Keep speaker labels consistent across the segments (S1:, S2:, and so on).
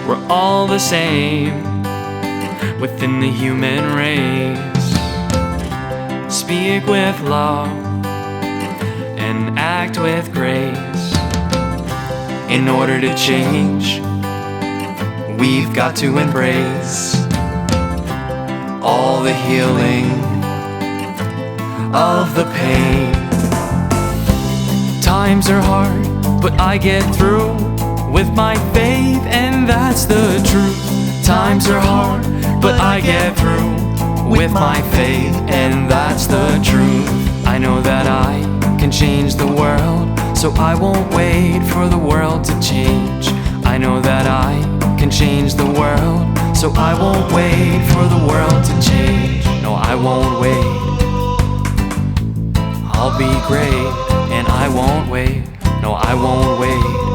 S1: We're all the same within the human race. Speak with love and act with grace. In order to change, we've got to embrace all the healing of the pain. Times are hard, but I get through with my faith, and that's the truth. Times are hard, but I get through with my faith, and that's the truth. I know that I can change the world, so I won't wait for the world to change. I know that I can change the world, so I won't wait for the world to change. No, I won't wait. I'll be great, and I won't wait. No, I won't wait.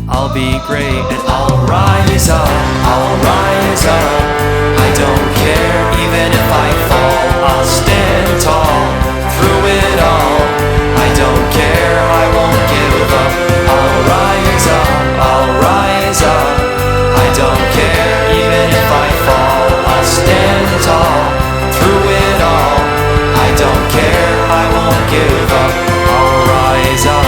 S1: I'll be great, and I'll rise up. I'll rise up. I don't care, even if I fall, I'll stand tall through it all. I don't care, I won't give up. I'll rise up. I'll rise up. I don't care, even if I fall, I'll stand tall through it all. I don't care, I won't give up. I'll rise up.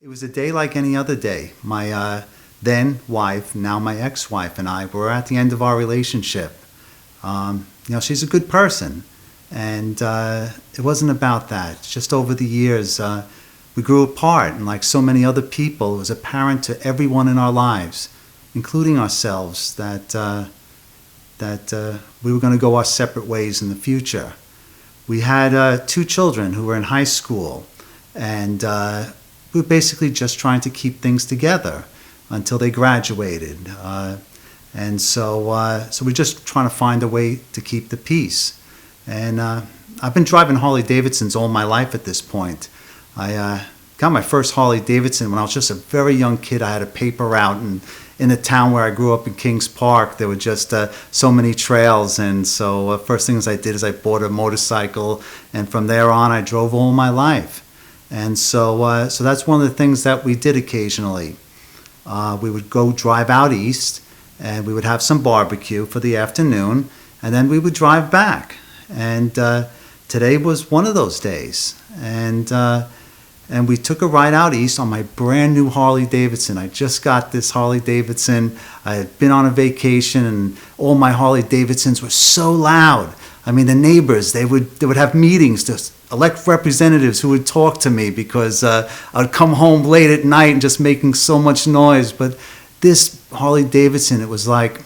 S2: It was a day like any other day. My then wife, now my ex-wife, and I were at the end of our relationship. She's a good person, and it wasn't about that. It's just over the years, we grew apart, and like so many other people, it was apparent to everyone in our lives, including ourselves, that we were going to go our separate ways in the future. We had 2 children who were in high school, and we were basically just trying to keep things together until they graduated. So we're just trying to find a way to keep the peace. And I've been driving Harley Davidsons all my life at this point. I got my first Harley Davidson when I was just a very young kid. I had a paper route, and in the town where I grew up in Kings Park, there were just so many trails. And so first things I did is I bought a motorcycle, and from there on I drove all my life. And so that's one of the things that we did occasionally. We would go drive out east, and we would have some barbecue for the afternoon, and then we would drive back. And today was one of those days. And we took a ride out east on my brand new Harley Davidson. I just got this Harley Davidson. I had been on a vacation, and all my Harley Davidsons were so loud. I mean, the neighbors, they would have meetings to elect representatives who would talk to me because I would come home late at night and just making so much noise. But this Harley Davidson, it was like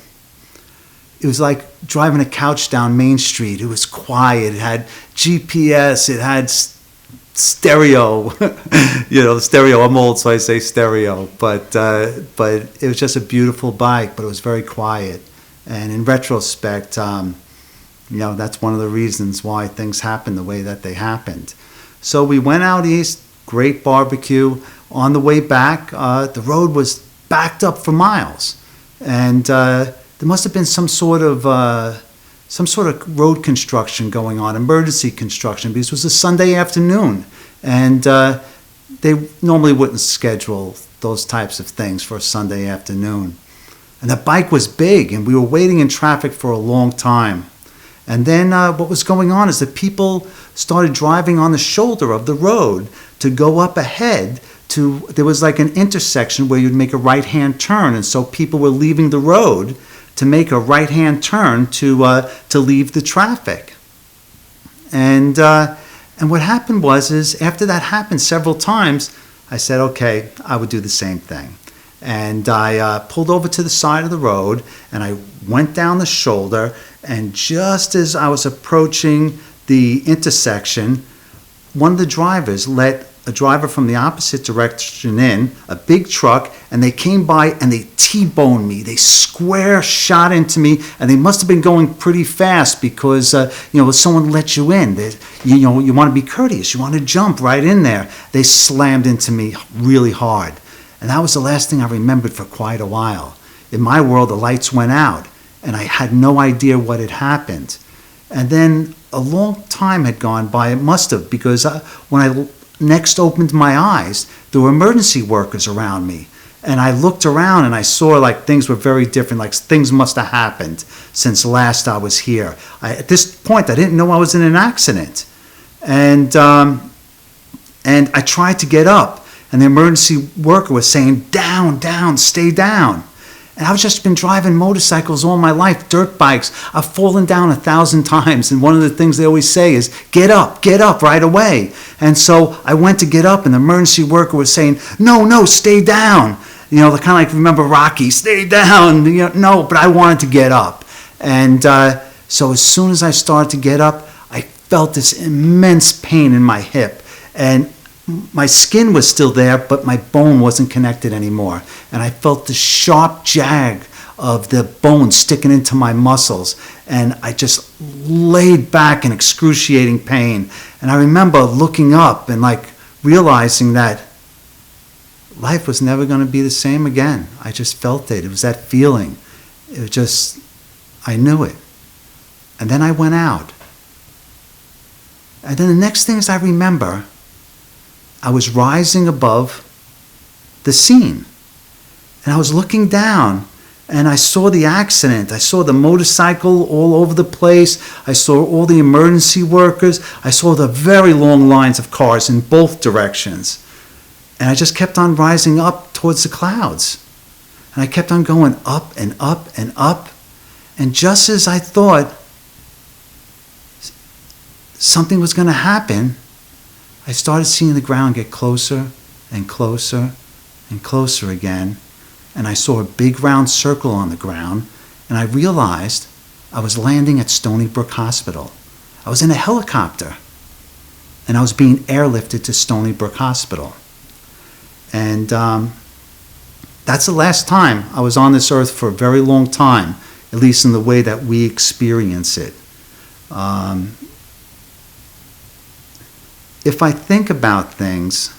S2: driving a couch down Main Street. It was quiet. It had GPS. It had stereo. Stereo. I'm old, so I say stereo. But it was just a beautiful bike. But it was very quiet. And in retrospect, that's one of the reasons why things happened the way that they happened. So we went out east, great barbecue. On the way back, the road was backed up for miles. And there must have been some sort of road construction going on, emergency construction, because it was a Sunday afternoon. And they normally wouldn't schedule those types of things for a Sunday afternoon. And the bike was big, and we were waiting in traffic for a long time. And then what was going on is that people started driving on the shoulder of the road to go up ahead there was like an intersection where you'd make a right-hand turn. And so people were leaving the road to make a right-hand turn to leave the traffic. And what happened is after that happened several times, I said, okay, I would do the same thing. And I pulled over to the side of the road, and I went down the shoulder, and just as I was approaching the intersection, one of the drivers let a driver from the opposite direction in, a big truck, and they came by and they T-boned me. They square shot into me, and they must have been going pretty fast because, someone let you in. You want to be courteous. You want to jump right in there. They slammed into me really hard. And that was the last thing I remembered for quite a while. In my world, the lights went out. and I had no idea what had happened. And then a long time had gone by. It must have, because when I next opened my eyes, there were emergency workers around me. And I looked around and I saw like things were very different, like things must have happened since last I was here. At this point, I didn't know I was in an accident. And I tried to get up, and the emergency worker was saying, down, down, stay down. And I've just been driving motorcycles all my life, dirt bikes. I've fallen down 1,000 times, and one of the things they always say is, get up right away. And so I went to get up, and the emergency worker was saying, no, stay down. You know, kind of like, remember Rocky, stay down. You know, no, but I wanted to get up. And so as soon as I started to get up, I felt this immense pain in my hip. And my skin was still there, but my bone wasn't connected anymore. And I felt the sharp jag of the bone sticking into my muscles. And I just laid back in excruciating pain. And I remember looking up and like realizing that life was never going to be the same again. I just felt it. It was that feeling. It was just, I knew it. And then I went out. And then the next things I remember, I was rising above the scene. And I was looking down, and I saw the accident. I saw the motorcycle all over the place. I saw all the emergency workers. I saw the very long lines of cars in both directions. And I just kept on rising up towards the clouds. And I kept on going up and up and up. And just as I thought something was going to happen, I started seeing the ground get closer and closer and closer again. And I saw a big round circle on the ground. And I realized I was landing at Stony Brook Hospital. I was in a helicopter. And I was being airlifted to Stony Brook Hospital. And that's the last time I was on this earth for a very long time, at least in the way that we experience it. If I think about things,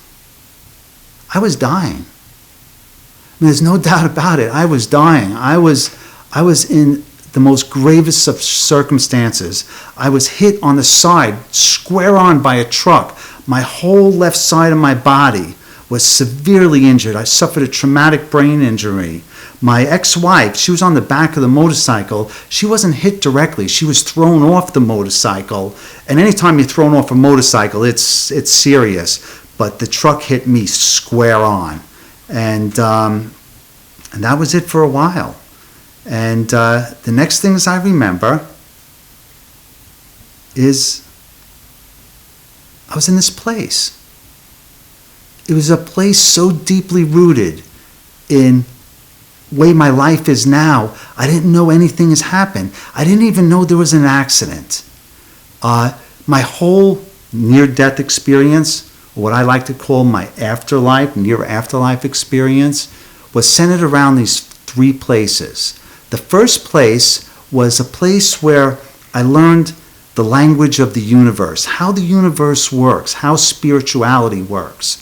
S2: I was dying. I mean, there's no doubt about it. I was dying. I was in the most gravest of circumstances. I was hit on the side, square on by a truck. My whole left side of my body was severely injured. I suffered a traumatic brain injury. My ex-wife, she was on the back of the motorcycle. She wasn't hit directly. She was thrown off the motorcycle. And anytime you're thrown off a motorcycle, it's serious. But the truck hit me square on. And that was it for a while. And the next things I remember is I was in this place. It was a place so deeply rooted in the way my life is now. I didn't know anything has happened. I didn't even know there was an accident. My whole near-death experience, or what I like to call my afterlife, near-afterlife experience, was centered around these three places. The first place was a place where I learned the language of the universe, how the universe works, how spirituality works.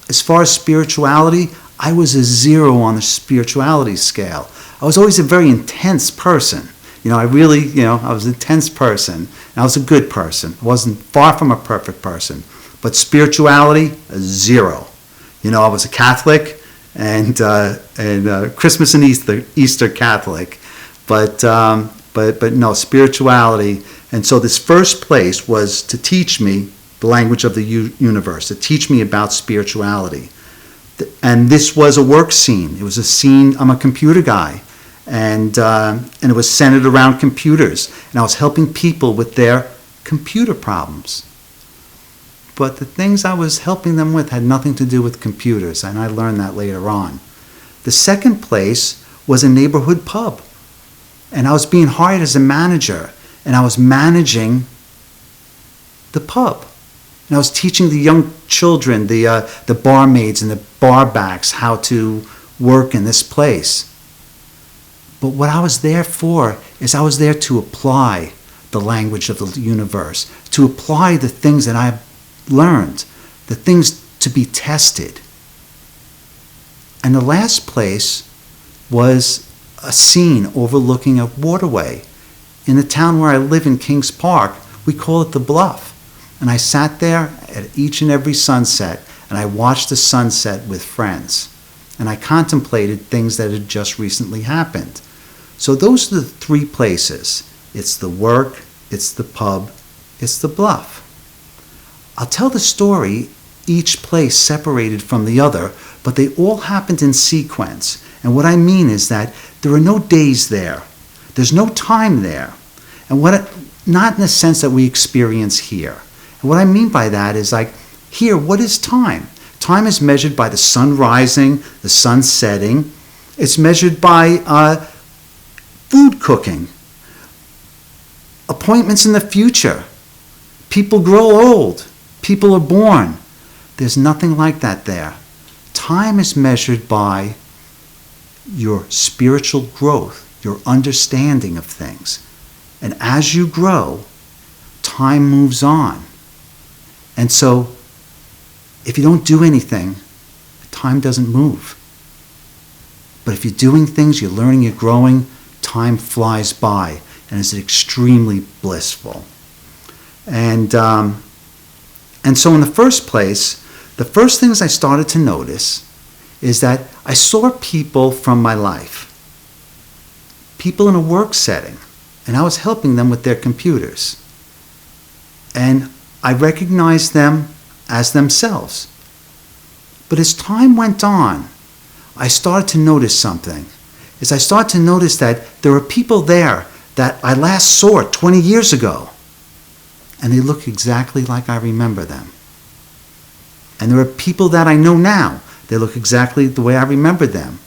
S2: As far as spirituality, I was a 0 on the spirituality scale. I was always a very intense person. I was an intense person. And I was a good person. I wasn't far from a perfect person. But spirituality, a 0. I was a Catholic and Christmas and Easter Catholic. But no, spirituality. And so this first place was to teach me the language of the universe, to teach me about spirituality. And this was a work scene. It was a scene, I'm a computer guy, and it was centered around computers. And I was helping people with their computer problems. But the things I was helping them with had nothing to do with computers, and I learned that later on. The second place was a neighborhood pub. And I was being hired as a manager, and I was managing the pub. And I was teaching the young children, the barmaids and the barbacks, how to work in this place. But what I was there for is I was there to apply the language of the universe, to apply the things that I've learned, the things to be tested. And the last place was a scene overlooking a waterway. In the town where I live in Kings Park, we call it the Bluff. And I sat there at each and every sunset, and I watched the sunset with friends. And I contemplated things that had just recently happened. So those are the three places. It's the work, it's the pub, it's the Bluff. I'll tell the story, each place separated from the other, but they all happened in sequence. And what I mean is that there are no days there. There's no time there. And not in the sense that we experience here. And what I mean by that is like, here, what is time? Time is measured by the sun rising, the sun setting. It's measured by food cooking, appointments in the future. People grow old. People are born. There's nothing like that there. Time is measured by your spiritual growth, your understanding of things. And as you grow, time moves on. And so, if you don't do anything, time doesn't move. But if you're doing things, you're learning, you're growing, time flies by and is extremely blissful. And so in the first place, the first things I started to notice is that I saw people from my life, people in a work setting, and I was helping them with their computers. And I recognized them as themselves. But as time went on, I started to notice something. I started to notice that there were people there that I last saw 20 years ago, and they look exactly like I remember them. And there are people that I know now. They look exactly the way I remember them.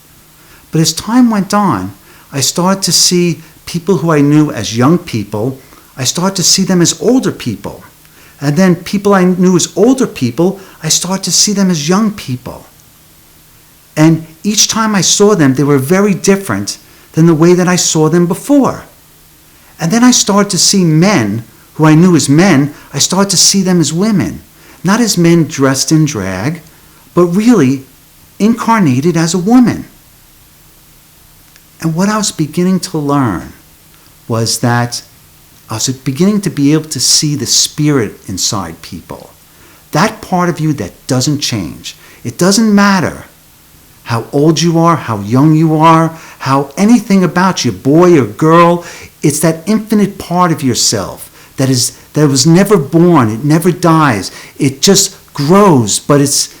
S2: But as time went on, I started to see people who I knew as young people. I started to see them as older people. And then people I knew as older people, I started to see them as young people. And each time I saw them, they were very different than the way that I saw them before. And then I started to see men who I knew as men. I started to see them as women. Not as men dressed in drag, but really incarnated as a woman. And what I was beginning to learn was that I was beginning to be able to see the spirit inside people. That part of you that doesn't change. It doesn't matter how old you are, how young you are, how anything about you, boy or girl. It's that infinite part of yourself that was never born. It never dies. It just grows, but it's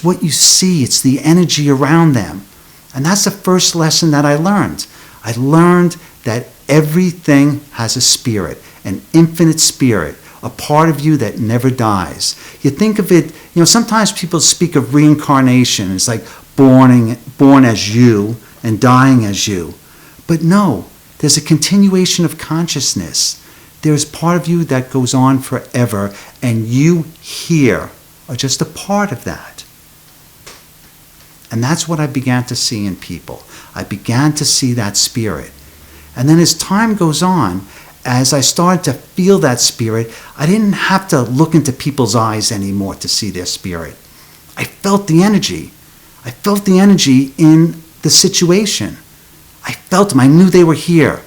S2: what you see. It's the energy around them. And that's the first lesson that I learned. I learned that everything has a spirit, an infinite spirit, a part of you that never dies. You think of it, sometimes people speak of reincarnation. It's like born as you and dying as you. But no, there's a continuation of consciousness. There's part of you that goes on forever, and you here are just a part of that. And that's what I began to see in people. I began to see that spirit. And then as time goes on, as I started to feel that spirit, I didn't have to look into people's eyes anymore to see their spirit. I felt the energy. I felt the energy in the situation. I felt them. I knew they were here.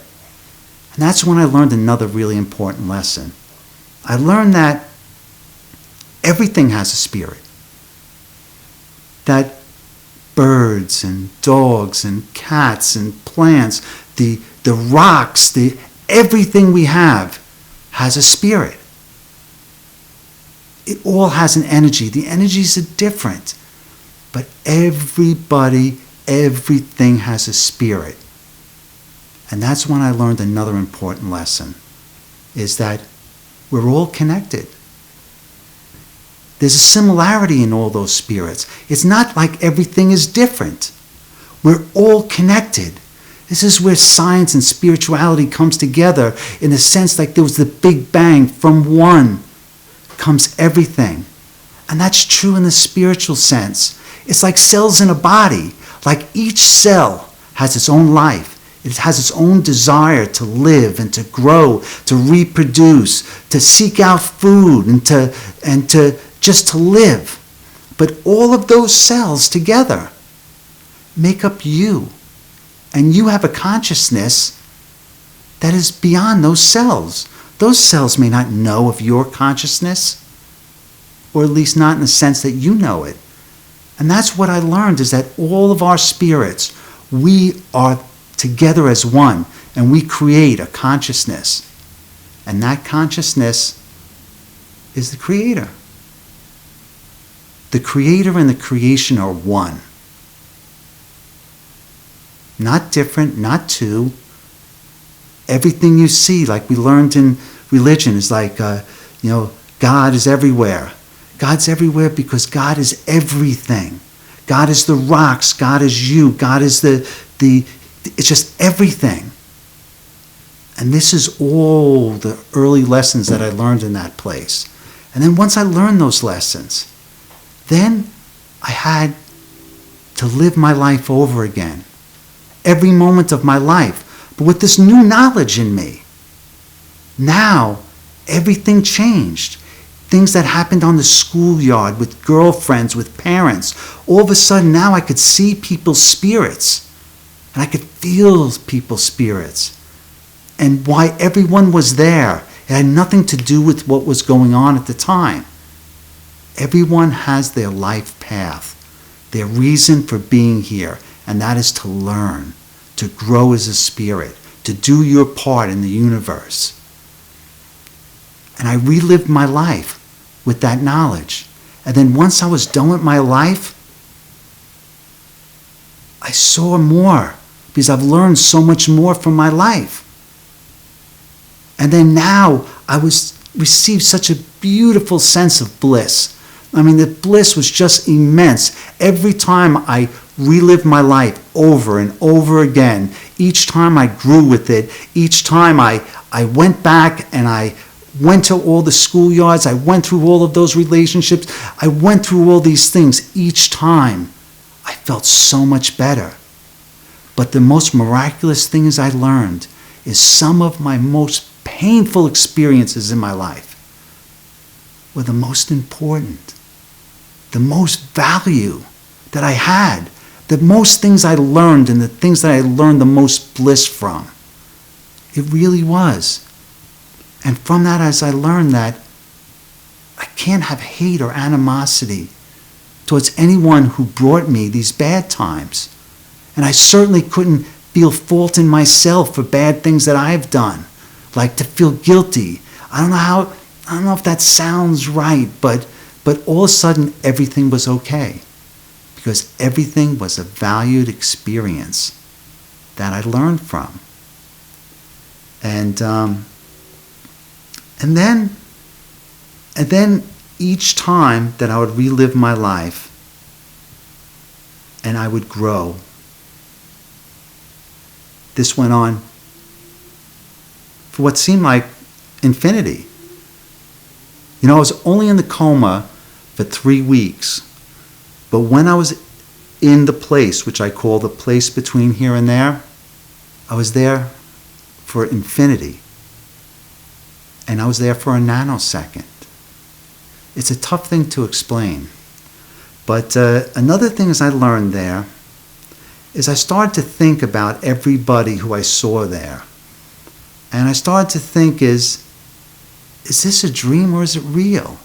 S2: And that's when I learned another really important lesson. I learned that everything has a spirit. That birds and dogs and cats and plants, the rocks, everything we have has a spirit. It all has an energy. The energies are different. But everything has a spirit. And that's when I learned another important lesson, is that we're all connected. There's a similarity in all those spirits. It's not like everything is different. We're all connected. This is where science and spirituality comes together in a sense like there was the Big Bang. From one comes everything. And that's true in the spiritual sense. It's like cells in a body. Like each cell has its own life. It has its own desire to live and to grow, to reproduce, to seek out food and to just to live. But all of those cells together make up you. And you have a consciousness that is beyond those cells. Those cells may not know of your consciousness, or at least not in the sense that you know it. And that's what I learned, is that all of our spirits, we are together as one, and we create a consciousness. And that consciousness is the Creator. The Creator and the creation are one. Not different, not two. Everything you see, like we learned in religion, is like, God is everywhere. God's everywhere because God is everything. God is the rocks. God is you. God is it's just everything. And this is all the early lessons that I learned in that place. And then once I learned those lessons, then I had to live my life over again. Every moment of my life. But with this new knowledge in me, now everything changed. Things that happened on the schoolyard, with girlfriends, with parents. All of a sudden now I could see people's spirits. And I could feel people's spirits. And why everyone was there. It had nothing to do with what was going on at the time. Everyone has their life path, their reason for being here, and that is to learn, to grow as a spirit, to do your part in the universe. And I relived my life with that knowledge. And then once I was done with my life, I saw more, because I've learned so much more from my life. And then now I received such a beautiful sense of bliss. I mean, the bliss was just immense. Every time I relived my life over and over again, each time I grew with it, each time I went back and I went to all the schoolyards, I went through all of those relationships, I went through all these things. Each time I felt so much better. But the most miraculous things I learned is some of my most painful experiences in my life were the most important, the most value that I had, the most things I learned, and the things that I learned the most bliss from. It really was. And from that, as I learned that I can't have hate or animosity towards anyone who brought me these bad times. And I certainly couldn't feel fault in myself for bad things that I've done, like to feel guilty. I don't know if that sounds right, but all of a sudden everything was okay, because everything was a valued experience that I learned from. And then each time that I would relive my life and I would grow, this went on for what seemed like infinity. I was only in the coma for 3 weeks, but when I was in the place, which I call the place between here and there, I was there for infinity. And I was there for a nanosecond. It's a tough thing to explain. But another thing I learned there is I started to think about everybody who I saw there. And I started to think, is this a dream or is it real?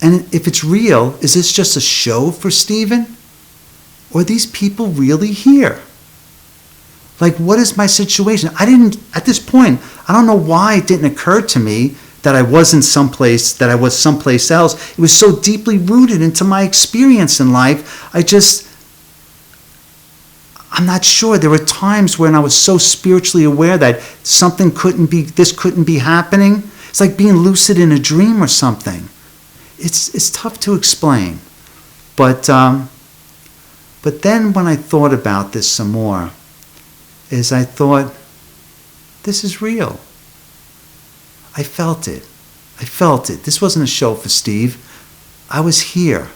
S2: And if it's real, is this just a show for Stephen? Or are these people really here? Like, what is my situation? At this point, I don't know why it didn't occur to me that I wasn't someplace, that I was someplace else. It was so deeply rooted into my experience in life. I'm not sure. There were times when I was so spiritually aware that this couldn't be happening. It's like being lucid in a dream or something. It's tough to explain. But then when I thought about this some more, I thought, this is real. I felt it. This wasn't a show for Steve. I was here.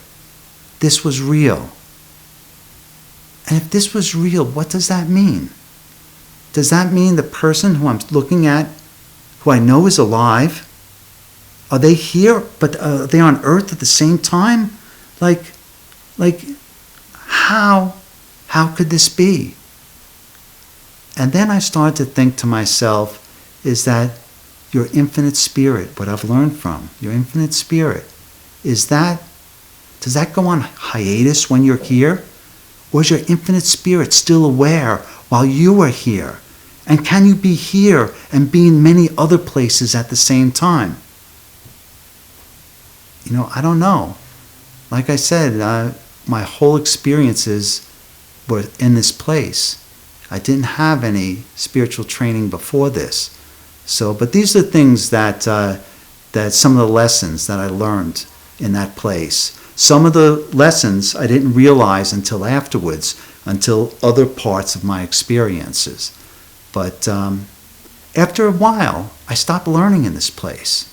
S2: This was real. And if this was real, what does that mean? Does that mean the person who I'm looking at, who I know is alive, are they here, but are they on earth at the same time? Like, how How could this be? And then I started to think to myself, is that your infinite spirit, what I've learned from, your infinite spirit, does that go on hiatus when you're here? Or is your infinite spirit still aware while you are here? And can you be here and be in many other places at the same time? I don't know. Like I said, my whole experiences were in this place. I didn't have any spiritual training before this. But these are things that some of the lessons that I learned in that place. Some of the lessons I didn't realize until afterwards, until other parts of my experiences. But after a while, I stopped learning in this place.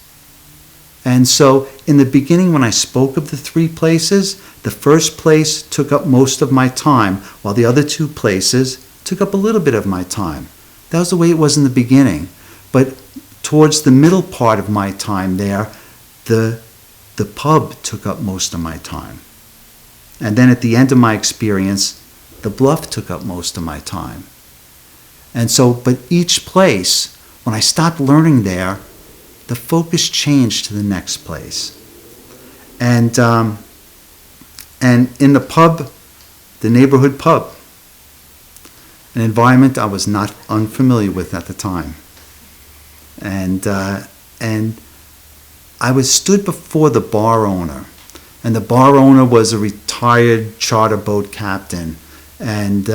S2: And so in the beginning, when I spoke of the 3 places, the first place took up most of my time, while the other 2 places took up a little bit of my time. That was the way it was in the beginning. But towards the middle part of my time there, the pub took up most of my time. And then at the end of my experience, the bluff took up most of my time. And so, but each place, when I stopped learning there, the focus changed to the next place. And in the pub, the neighborhood pub, an environment I was not unfamiliar with at the time. And I was stood before the bar owner, and the bar owner was a retired charter boat captain, and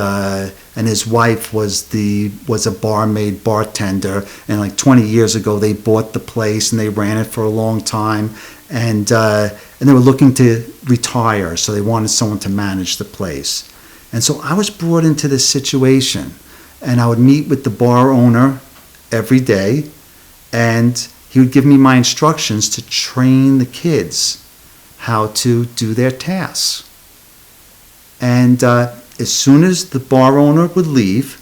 S2: his wife was a barmaid, bartender, and like 20 years ago they bought the place and they ran it for a long time, and they were looking to retire, so they wanted someone to manage the place. And so I was brought into this situation, and I would meet with the bar owner every day, and he would give me my instructions to train the kids how to do their tasks. And as soon as the bar owner would leave,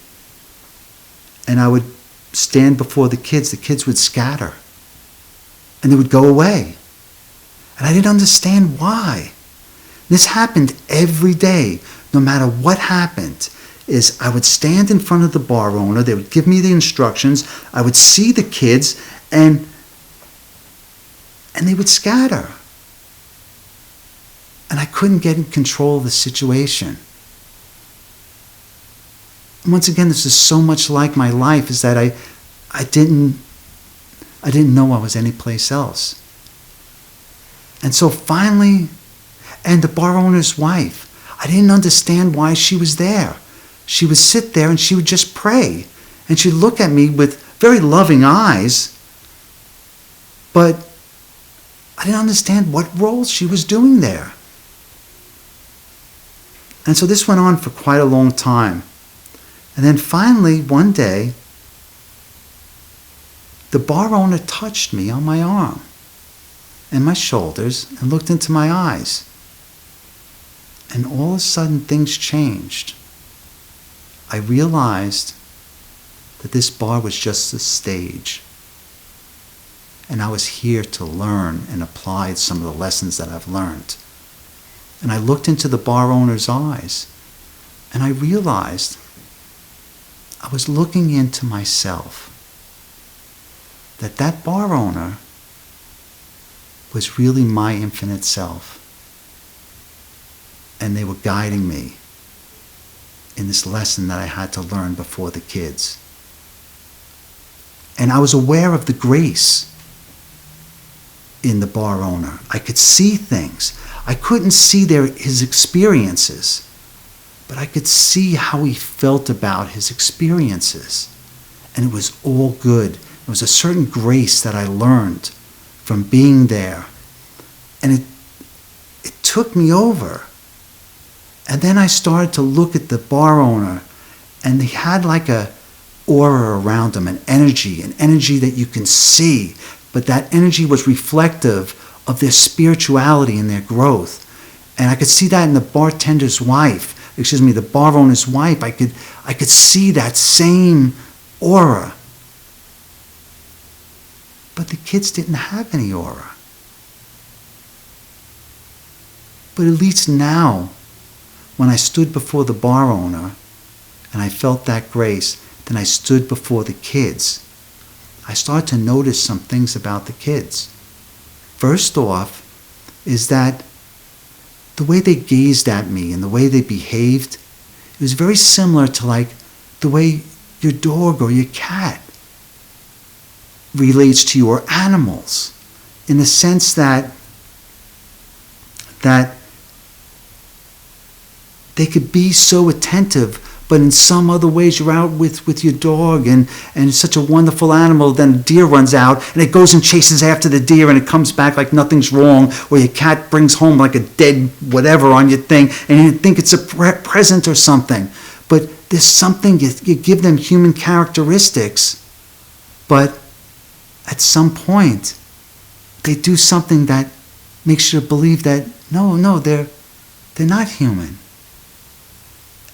S2: and I would stand before the kids would scatter, and they would go away. And I didn't understand why. This happened every day, no matter what happened. Is I would stand in front of the bar owner, they would give me the instructions, I would see the kids, and they would scatter. And I couldn't get in control of the situation. And once again, this is so much like my life, is that I didn't know I was anyplace else. And so finally, and the bar owner's wife, I didn't understand why she was there. She would sit there and she would just pray. And she'd look at me with very loving eyes. But I didn't understand what role she was doing there. And so this went on for quite a long time. And then finally, one day, the bar owner touched me on my arm and my shoulders and looked into my eyes. And all of a sudden, things changed. I realized that this bar was just a stage. And I was here to learn and apply some of the lessons that I've learned. And I looked into the bar owner's eyes, and I realized I was looking into myself. That bar owner was really my infinite self. And they were guiding me in this lesson that I had to learn before the kids. And I was aware of the grace in the bar owner. I could see things. I couldn't see his experiences, but I could see how he felt about his experiences. And it was all good. There was a certain grace that I learned from being there. And it took me over. And then I started to look at the bar owner, and he had like a aura around him, an energy that you can see, but that energy was reflective of their spirituality and their growth. And I could see that in the the bar owner's wife. I could see that same aura. But the kids didn't have any aura. But at least now, when I stood before the bar owner and I felt that grace, then I stood before the kids. I started to notice some things about the kids. First off is that the way they gazed at me and the way they behaved, it was very similar to like the way your dog or your cat relates to you, or animals, in the sense that they could be so attentive, but in some other ways you're out with your dog and it's such a wonderful animal, then a deer runs out and it goes and chases after the deer and it comes back like nothing's wrong, or your cat brings home like a dead whatever on your thing and you think it's a present or something. But there's something, you give them human characteristics, but at some point they do something that makes you believe that no, they're not human.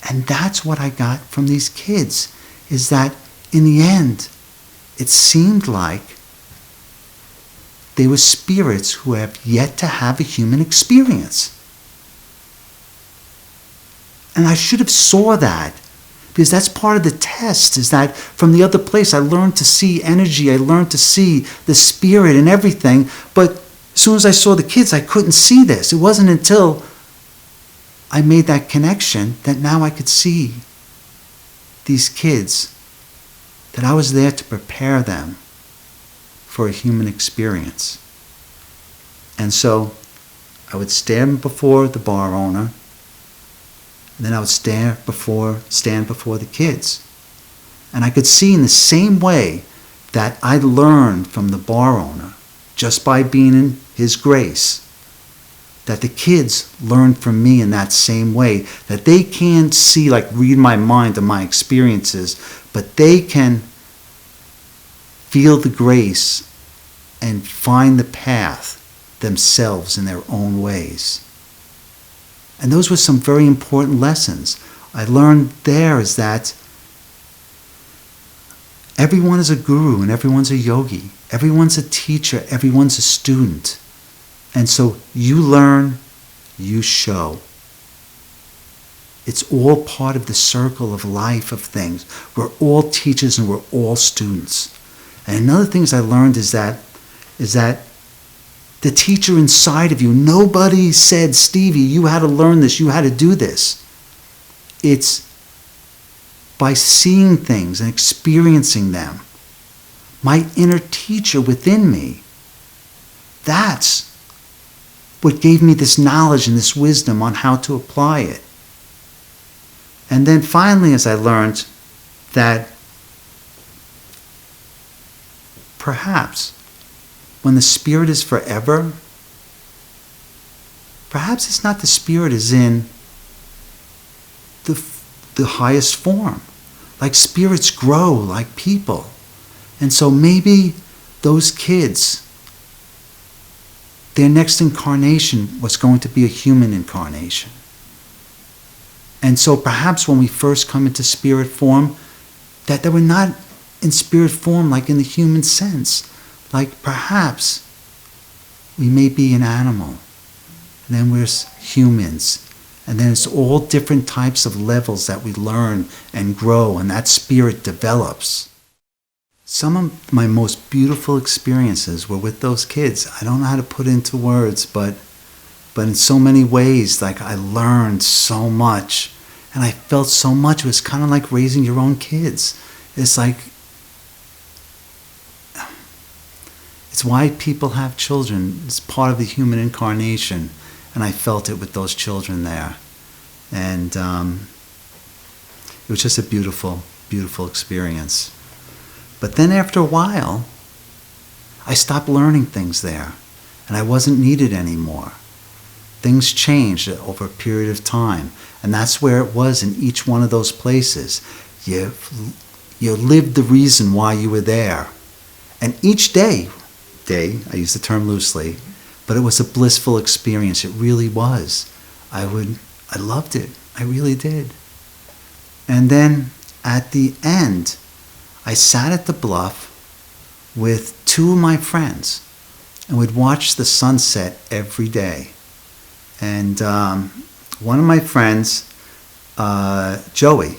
S2: And that's what I got from these kids, is that in the end, it seemed like they were spirits who have yet to have a human experience. And I should have saw that, because that's part of the test, is that from the other place I learned to see energy, I learned to see the spirit and everything, but as soon as I saw the kids, I couldn't see this. It wasn't until I made that connection that now I could see these kids, that I was there to prepare them for a human experience. And so I would stand before the bar owner, and then I would stand before the kids. And I could see in the same way that I learned from the bar owner, just by being in his grace, that the kids learn from me in that same way, that they can't see, like read my mind and my experiences, but they can feel the grace and find the path themselves in their own ways. And those were some very important lessons. I learned there is that everyone is a guru and everyone's a yogi. Everyone's a teacher, everyone's a student. And so you learn, you show. It's all part of the circle of life of things. We're all teachers and we're all students. And another thing I learned is that the teacher inside of you, nobody said, Stevie, you had to learn this, you had to do this. It's by seeing things and experiencing them. My inner teacher within me, that's what gave me this knowledge and this wisdom on how to apply it. And then finally, as I learned that perhaps when the spirit is forever, perhaps it's not the spirit as in the highest form. Like spirits grow like people. And so maybe those kids, their next incarnation was going to be a human incarnation. And so perhaps when we first come into spirit form, that they were not in spirit form like in the human sense. Like perhaps we may be an animal, and then we're humans, and then it's all different types of levels that we learn and grow, and that spirit develops. Some of my most beautiful experiences were with those kids. I don't know how to put it into words, but in so many ways, like I learned so much and I felt so much. It was kind of like raising your own kids. It's like, it's why people have children. It's part of the human incarnation. And I felt it with those children there. And it was just a beautiful, beautiful experience. But then after a while, I stopped learning things there, and I wasn't needed anymore. Things changed over a period of time, and that's where it was in each one of those places. You lived the reason why you were there. And each day, I use the term loosely, but it was a blissful experience. It really was. I loved it. I really did. And then at the end, I sat at the bluff with two of my friends, and we'd watch the sunset every day. And one of my friends, Joey.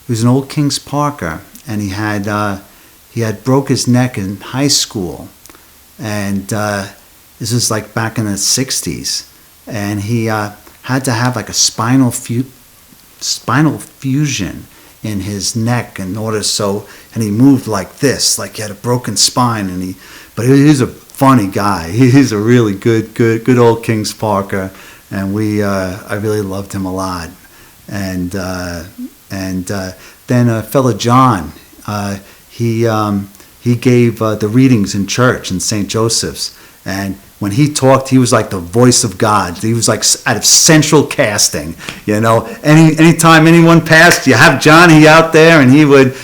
S2: He was an old Kings Parker, and he had broke his neck in high school, and this was like back in the '60s, and he had to have like a spinal fusion in his neck in order and he moved like this, like he had a broken spine, but he's a funny guy. He's a really good old Kings Parker, and I really loved him a lot. And then fellow John, he gave the readings in church in St. Joseph's, and when he talked, he was like the voice of God. He was like out of central casting, Anytime anyone passed, you have Johnny out there, and he would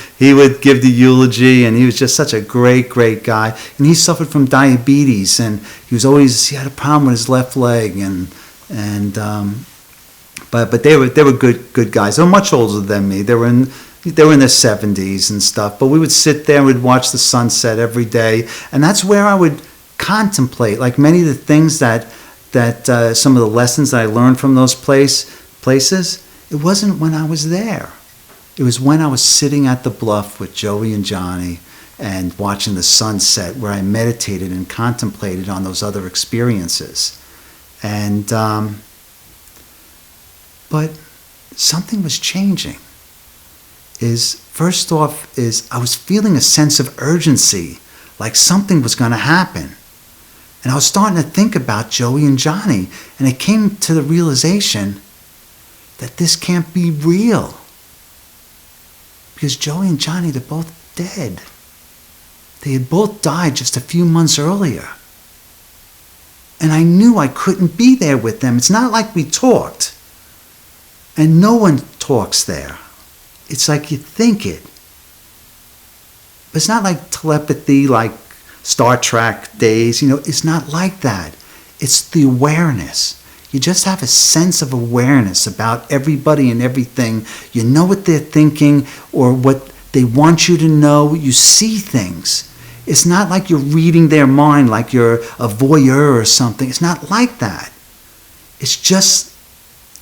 S2: give the eulogy, and he was just such a great guy. And he suffered from diabetes, and he had a problem with his left leg, but they were good guys. They were much older than me. They were in their 70s and stuff. But we would sit there and we'd watch the sunset every day, and that's where I would contemplate, like many of the things that some of the lessons that I learned from those places. It wasn't when I was there. It was when I was sitting at the bluff with Joey and Johnny and watching the sunset, where I meditated and contemplated on those other experiences. And but something was changing. First off, I was feeling a sense of urgency, like something was going to happen. And I was starting to think about Joey and Johnny, and it came to the realization that this can't be real. Because Joey and Johnny, they're both dead. They had both died just a few months earlier. And I knew I couldn't be there with them. It's not like we talked. And no one talks there. It's like you think it. But it's not like telepathy, like Star Trek days. It's not like that. It's the awareness. You just have a sense of awareness about everybody and everything. You know what they're thinking or what they want you to know. You see things. It's not like you're reading their mind like you're a voyeur or something. It's not like that. It's just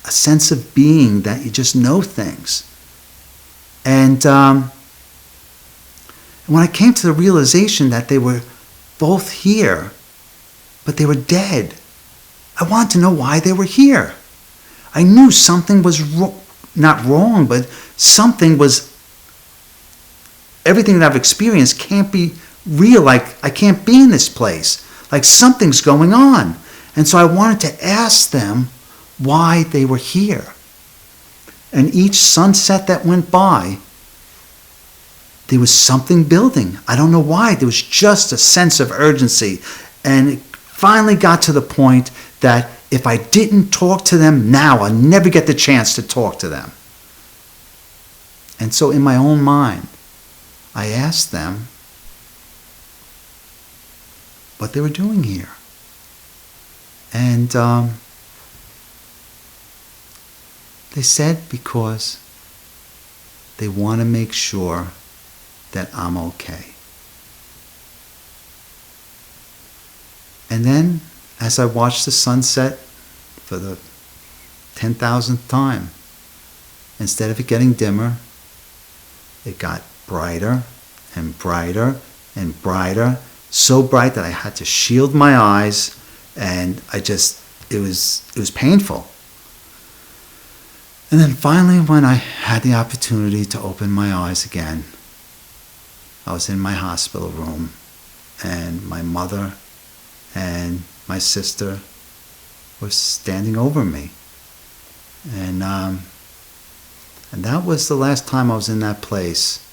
S2: a sense of being that you just know things. And when I came to the realization that they were both here, but they were dead, I wanted to know why they were here. I knew something was not wrong, but something was, everything that I've experienced can't be real. Like I can't be in this place. Like something's going on. And so I wanted to ask them why they were here. And each sunset that went by, there was something building. I don't know why. There was just a sense of urgency. And it finally got to the point that if I didn't talk to them now, I'll never get the chance to talk to them. And so in my own mind, I asked them what they were doing here. And they said because they want to make sure that I'm okay. And then, as I watched the sunset for the 10,000th time, instead of it getting dimmer, it got brighter and brighter and brighter, so bright that I had to shield my eyes, and it was painful. And then finally, when I had the opportunity to open my eyes again, I was in my hospital room, and my mother and my sister were standing over me. And that was the last time I was in that place,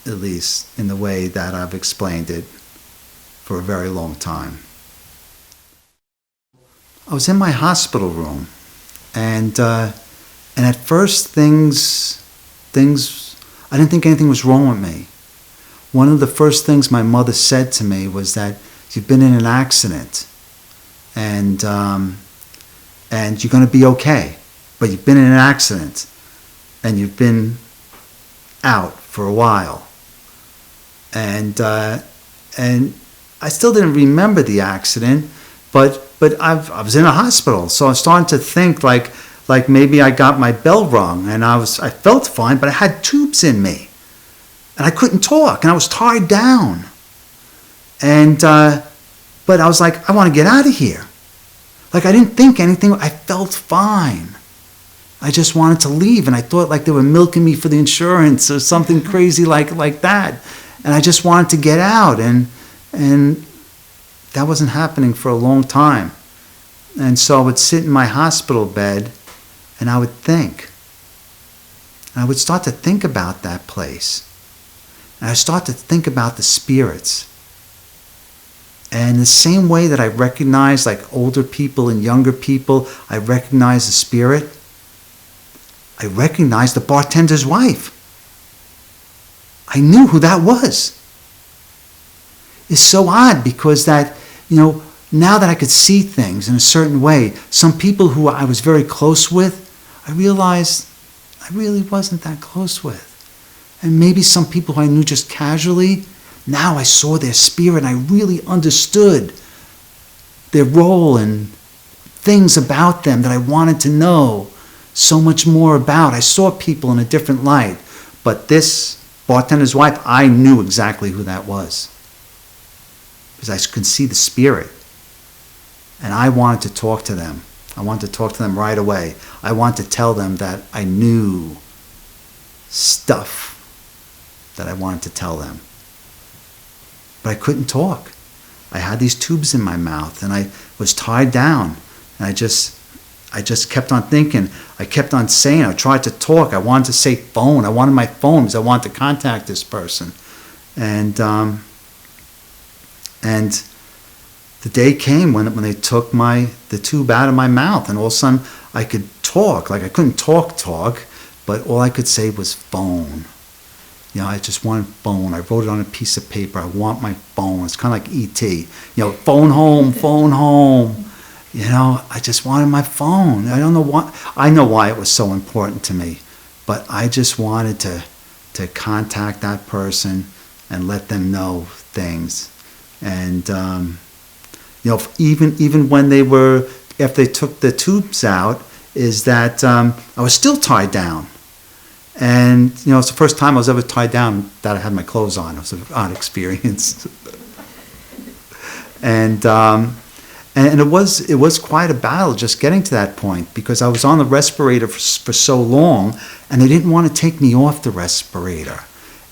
S2: at least in the way that I've explained it, for a very long time. I was in my hospital room, and at first things I didn't think anything was wrong with me. One of the first things my mother said to me was that you've been in an accident, and you're going to be okay, but you've been in an accident, and you've been out for a while, and I still didn't remember the accident, but I was in a hospital, so I was starting to think like like maybe I got my bell rung and I felt fine, but I had tubes in me and I couldn't talk and I was tied down. And, but I was like, I want to get out of here. Like I didn't think anything, I felt fine. I just wanted to leave, and I thought like they were milking me for the insurance or something crazy like that. And I just wanted to get out, and that wasn't happening for a long time. And so I would sit in my hospital bed and I would think. And I would start to think about that place. And I start to think about the spirits. And the same way that I recognize like older people and younger people, I recognize the spirit. I recognized the bartender's wife. I knew who that was. It's so odd because that, now that I could see things in a certain way, some people who I was very close with, I realized I really wasn't that close with. And maybe some people who I knew just casually, now I saw their spirit and I really understood their role and things about them that I wanted to know so much more about. I saw people in a different light. But this bartender's wife, I knew exactly who that was. Because I could see the spirit. And I wanted to talk to them. I wanted to talk to them right away. I wanted to tell them that I knew stuff that I wanted to tell them. But I couldn't talk. I had these tubes in my mouth and I was tied down. And I just kept on thinking. I kept on saying, I tried to talk. I wanted to say phone. I wanted my phone because I wanted to contact this person. And the day came when they took the tube out of my mouth, and all of a sudden I could talk. Like I couldn't talk, but all I could say was phone. I just wanted phone. I wrote it on a piece of paper. I want my phone. It's kind of like E.T. Phone home, phone home. I just wanted my phone. I don't know why. I know why it was so important to me, but I just wanted to contact that person and let them know things. And even when after they took the tubes out, is that I was still tied down. And it's the first time I was ever tied down that I had my clothes on. It was an odd experience. And it was quite a battle just getting to that point, because I was on the respirator for so long, and they didn't want to take me off the respirator.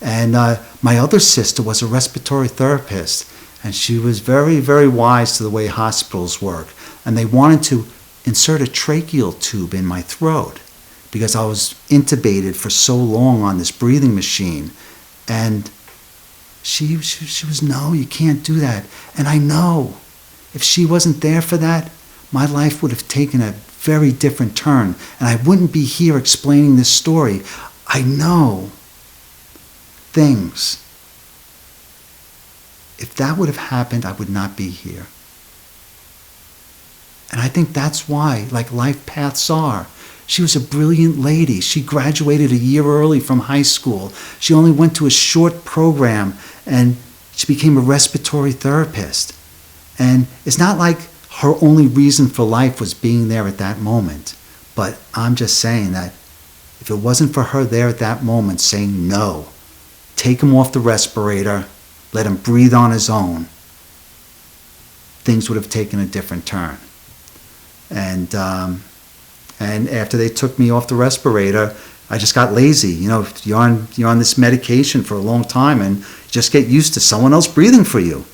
S2: And my other sister was a respiratory therapist, and she was very, very wise to the way hospitals work. And they wanted to insert a tracheal tube in my throat because I was intubated for so long on this breathing machine. And she was, no, you can't do that. And I know if she wasn't there for that, my life would have taken a very different turn, and I wouldn't be here explaining this story. I know things. If that would have happened, I would not be here. And I think that's why, like life paths are. She was a brilliant lady. She graduated a year early from high school. She only went to a short program, and she became a respiratory therapist. And it's not like her only reason for life was being there at that moment. But I'm just saying that if it wasn't for her there at that moment saying no, take him off the respirator, let him breathe on his own, things would have taken a different turn. And after they took me off the respirator, I just got lazy. You're on this medication for a long time, and you just get used to someone else breathing for you.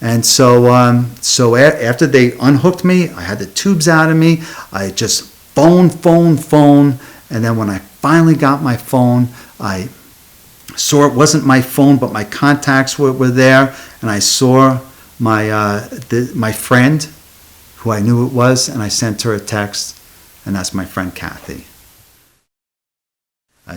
S2: And so after they unhooked me, I had the tubes out of me. I just phone. And then when I finally got my phone, I saw it wasn't my phone, but my contacts were there. And I saw my friend, who I knew it was, and I sent her a text. And that's my friend Kathy.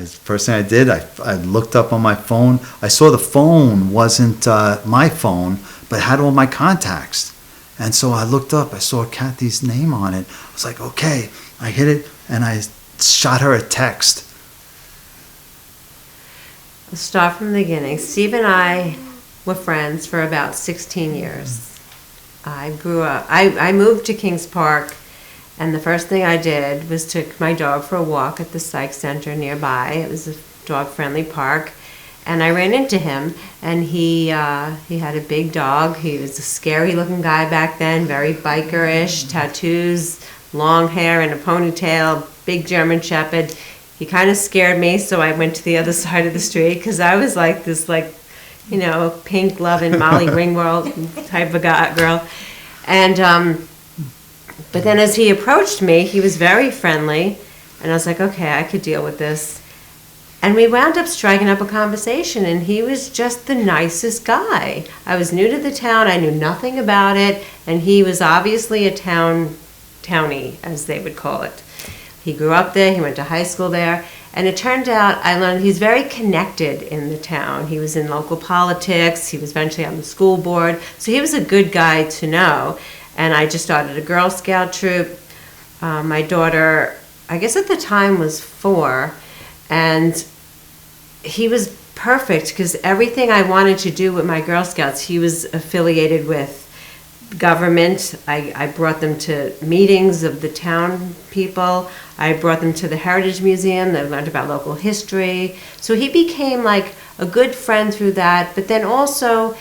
S2: First thing I did, I looked up on my phone. I saw the phone wasn't my phone, but had all my contacts. And so I looked up, I saw Kathy's name on it. I was like, okay. I hit it, and I shot her a text.
S3: Let's start from the beginning. Steve and I were friends for about 16 years. I grew up, I moved to Kings Park And the first thing I did was took my dog for a walk at the psych center nearby. It was a dog-friendly park. And I ran into him, and he had a big dog. He was a scary-looking guy back then, very biker-ish, tattoos, long hair and a ponytail, big German Shepherd. He kind of scared me, so I went to the other side of the street because I was like this, pink loving Molly Ringwald type of girl. And but then as he approached me, he was very friendly, and I was like, okay, I could deal with this. And we wound up striking up a conversation, and he was just the nicest guy. I was new to the town, I knew nothing about it, and he was obviously a townie, as they would call it. He grew up there, he went to high school there, and it turned out I learned he's very connected in the town. He was in local politics, he was eventually on the school board, so he was a good guy to know. And I just started a Girl Scout troop. My daughter, I guess at the time, was 4, and he was perfect because everything I wanted to do with my Girl Scouts, he was affiliated with government. I brought them to meetings of the town people. I brought them to the Heritage Museum. They learned about local history. So he became like a good friend through that. But then also,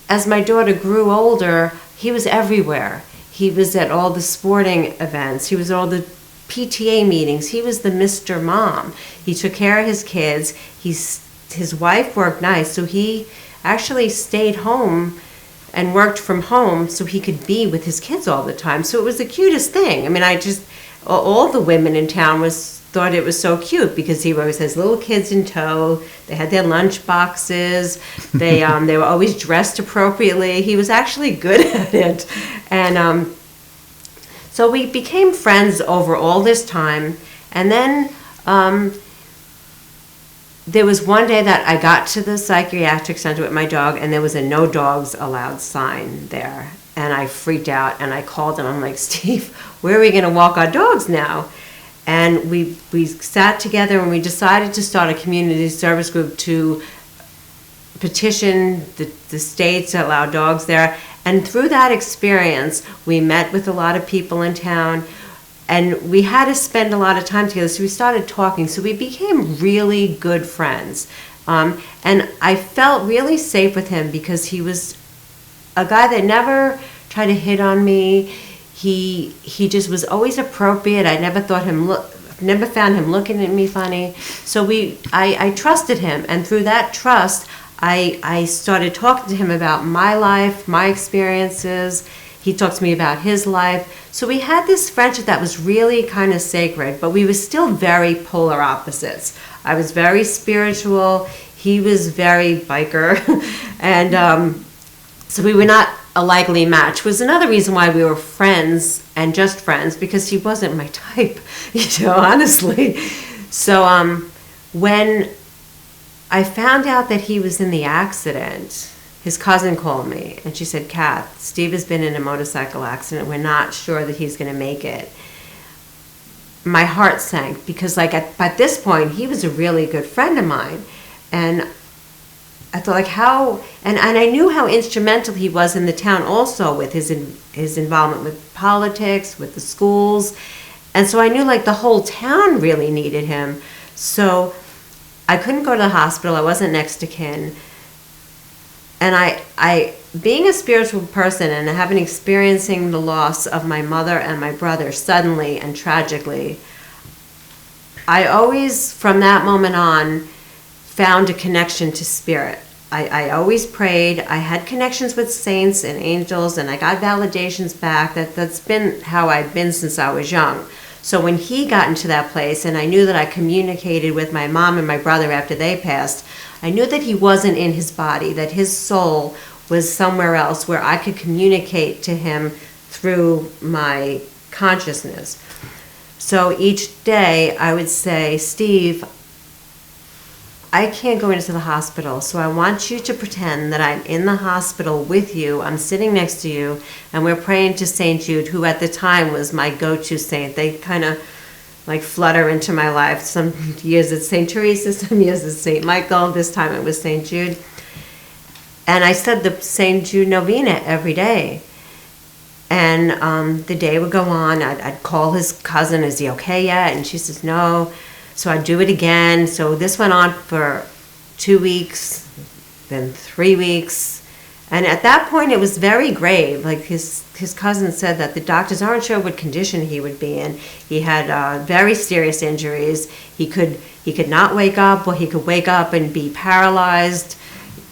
S3: as my daughter grew older, he was everywhere. He was at all the sporting events. He was at all the PTA meetings. He was the Mr. Mom. He took care of his kids. His wife worked nights, so he actually stayed home and worked from home so he could be with his kids all the time. So it was the cutest thing. I mean, all the women in town thought it was so cute because he always has little kids in tow. They had their lunch boxes. They were always dressed appropriately. He was actually good at it. And so we became friends over all this time. And then there was one day that I got to the psychiatric center with my dog, and there was a no dogs allowed sign there. And I freaked out, and I called him. I'm like, Steve, where are we going to walk our dogs now? And we sat together, and we decided to start a community service group to petition the state to allow dogs there. And through that experience, we met with a lot of people in town, and we had to spend a lot of time together. So we started talking. So we became really good friends. And I felt really safe with him because he was a guy that never tried to hit on me. He just was always appropriate. I never found him looking at me funny. So I trusted him, and through that trust, I started talking to him about my life, my experiences. He talked to me about his life. So we had this friendship that was really kind of sacred, but we were still very polar opposites. I was very spiritual. He was very biker. And so we were not a likely match. Was another reason why we were friends and just friends, because he wasn't my type, honestly. So when I found out that he was in the accident, his cousin called me, and she said, Kath, Steve has been in a motorcycle accident. We're not sure that he's going to make it. My heart sank because, at this point, he was a really good friend of mine. And I thought, how, and I knew how instrumental he was in the town also with his involvement with politics, with the schools. And so I knew, the whole town really needed him. So I couldn't go to the hospital. I wasn't next to kin. And I being a spiritual person and experiencing the loss of my mother and my brother suddenly and tragically, I always, from that moment on, found a connection to spirit. I always prayed. I had connections with saints and angels, and I got validations back. That's been how I've been since I was young. So when he got into that place, and I knew that I communicated with my mom and my brother after they passed, I knew that he wasn't in his body, that his soul was somewhere else where I could communicate to him through my consciousness. So each day I would say, Steve, I can't go into the hospital, so I want you to pretend that I'm in the hospital with you. I'm sitting next to you, and we're praying to St. Jude, who at the time was my go-to saint. They kind of flutter into my life. Some years it's St. Teresa, some years it's St. Michael. This time it was St. Jude. And I said the St. Jude novena every day. And the day would go on. I'd call his cousin, is he okay yet? And she says, no. So I'd do it again. So this went on for 2 weeks, then 3 weeks. And at that point, it was very grave. Like his cousin said that the doctors aren't sure what condition he would be in. He had very serious injuries. He could not wake up, or he could wake up and be paralyzed.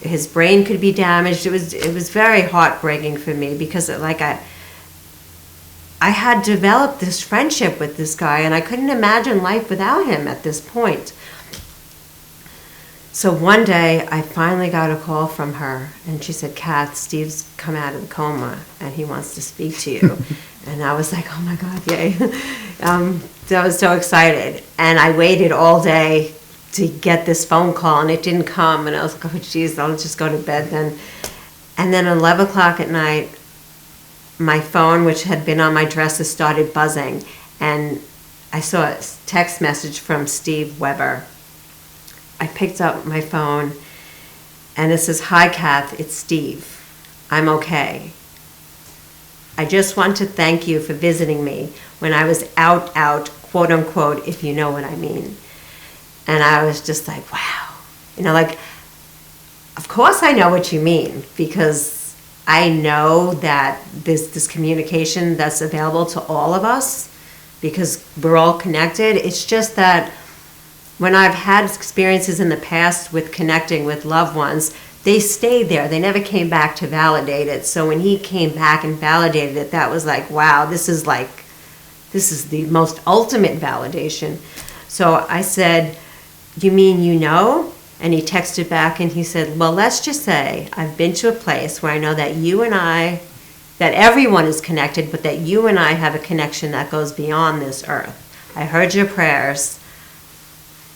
S3: His brain could be damaged. It was very heartbreaking for me, because I had developed this friendship with this guy, and I couldn't imagine life without him at this point. So one day, I finally got a call from her, and she said, Kath, Steve's come out of the coma, and he wants to speak to you. And I was like, oh my God, yay. I was so excited. And I waited all day to get this phone call, and it didn't come. And I was like, oh geez, I'll just go to bed then. And then at 11 o'clock at night, my phone, which had been on my dresser, started buzzing. And I saw a text message from Steve Weber. I picked up my phone, and it says, hi, Kath, it's Steve. I'm okay. I just want to thank you for visiting me when I was out, quote unquote, if you know what I mean. And I was just like, wow. Like, of course I know what you mean, because I know that this communication that's available to all of us, because we're all connected. It's just that when I've had experiences in the past with connecting with loved ones, they stayed there. They never came back to validate it. So when he came back and validated it, that was like, wow, this is the most ultimate validation. So I said, you mean you know? And he texted back and he said, well, let's just say I've been to a place where I know that you and I, that everyone is connected, but that you and I have a connection that goes beyond this earth. I heard your prayers,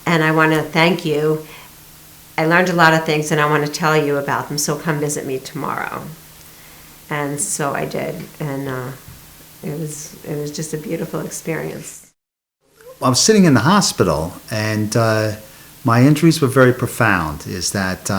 S3: and I want to thank you. I learned a lot of things, and I want to tell you about them, so come visit me tomorrow. And so I did, and it was just a beautiful experience.
S2: I was sitting in the hospital, and my injuries were very profound. Is that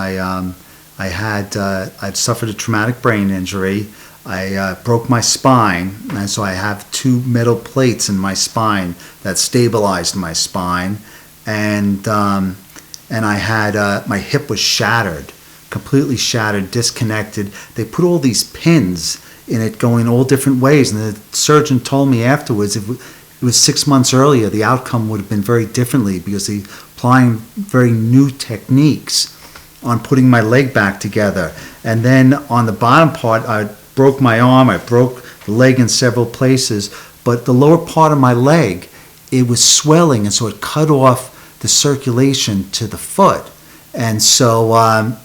S2: I'd suffered a traumatic brain injury. I broke my spine, and so I have 2 metal plates in my spine that stabilized my spine, and I had my hip was shattered, completely shattered, disconnected. They put all these pins in it going all different ways, and the surgeon told me afterwards if it was 6 months earlier, the outcome would have been very differently, because they applying very new techniques on putting my leg back together. And then on the bottom part, I broke my arm, I broke the leg in several places, but the lower part of my leg, it was swelling, and so it cut off the circulation to the foot. And so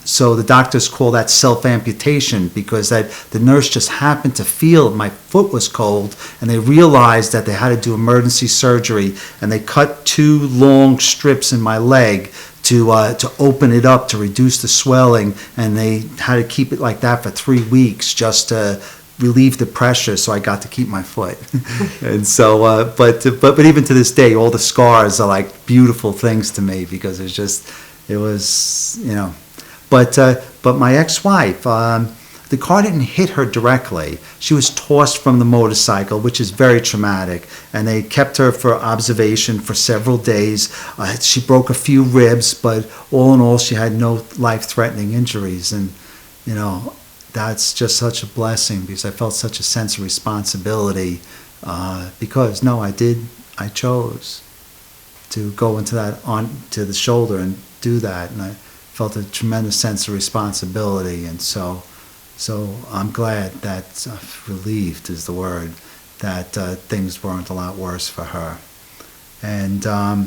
S2: the doctors call that self-amputation, because the nurse just happened to feel my foot was cold, and they realized that they had to do emergency surgery, and they cut 2 long strips in my leg to open it up to reduce the swelling, and they had to keep it like that for 3 weeks just to relieve the pressure, so I got to keep my foot. And so, but even to this day, all the scars are like beautiful things to me, because it was, but my ex-wife, the car didn't hit her directly. She was tossed from the motorcycle, which is very traumatic, and they kept her for observation for several days. She broke a few ribs, but all in all, she had no life-threatening injuries, and, that's just such a blessing, because I felt such a sense of responsibility, because, I chose to go into that, onto the shoulder and do that, and I felt a tremendous sense of responsibility, and so I'm glad that, relieved is the word, that things weren't a lot worse for her, and so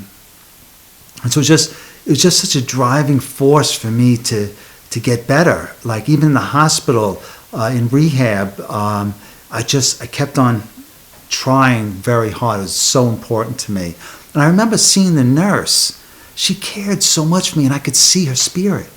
S2: it was just such a driving force for me to get better. Like even in the hospital, in rehab, I kept on trying very hard. It was so important to me, and I remember seeing the nurse. She cared so much for me, and I could see her spirit.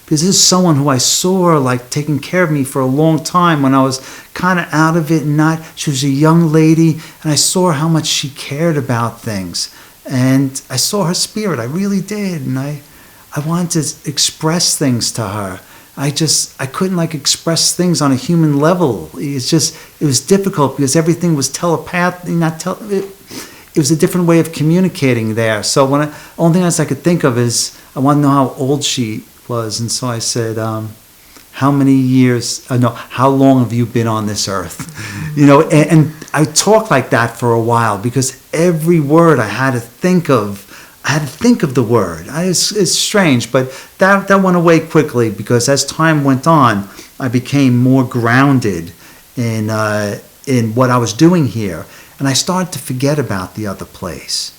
S2: Because this is someone who I saw like taking care of me for a long time when I was kind of out of it and not. She was a young lady, and I saw how much she cared about things. And I saw her spirit, I really did. And I wanted to express things to her. I couldn't like express things on a human level. It was difficult because everything was it was a different way of communicating there. So only thing else I could think of is I want to know how old she was, and so I said, how many years? No, how long have you been on this earth? And I talked like that for a while because every word I had to think of. I had to think of the word. It's strange, but that went away quickly because as time went on, I became more grounded in what I was doing here, and I started to forget about the other place.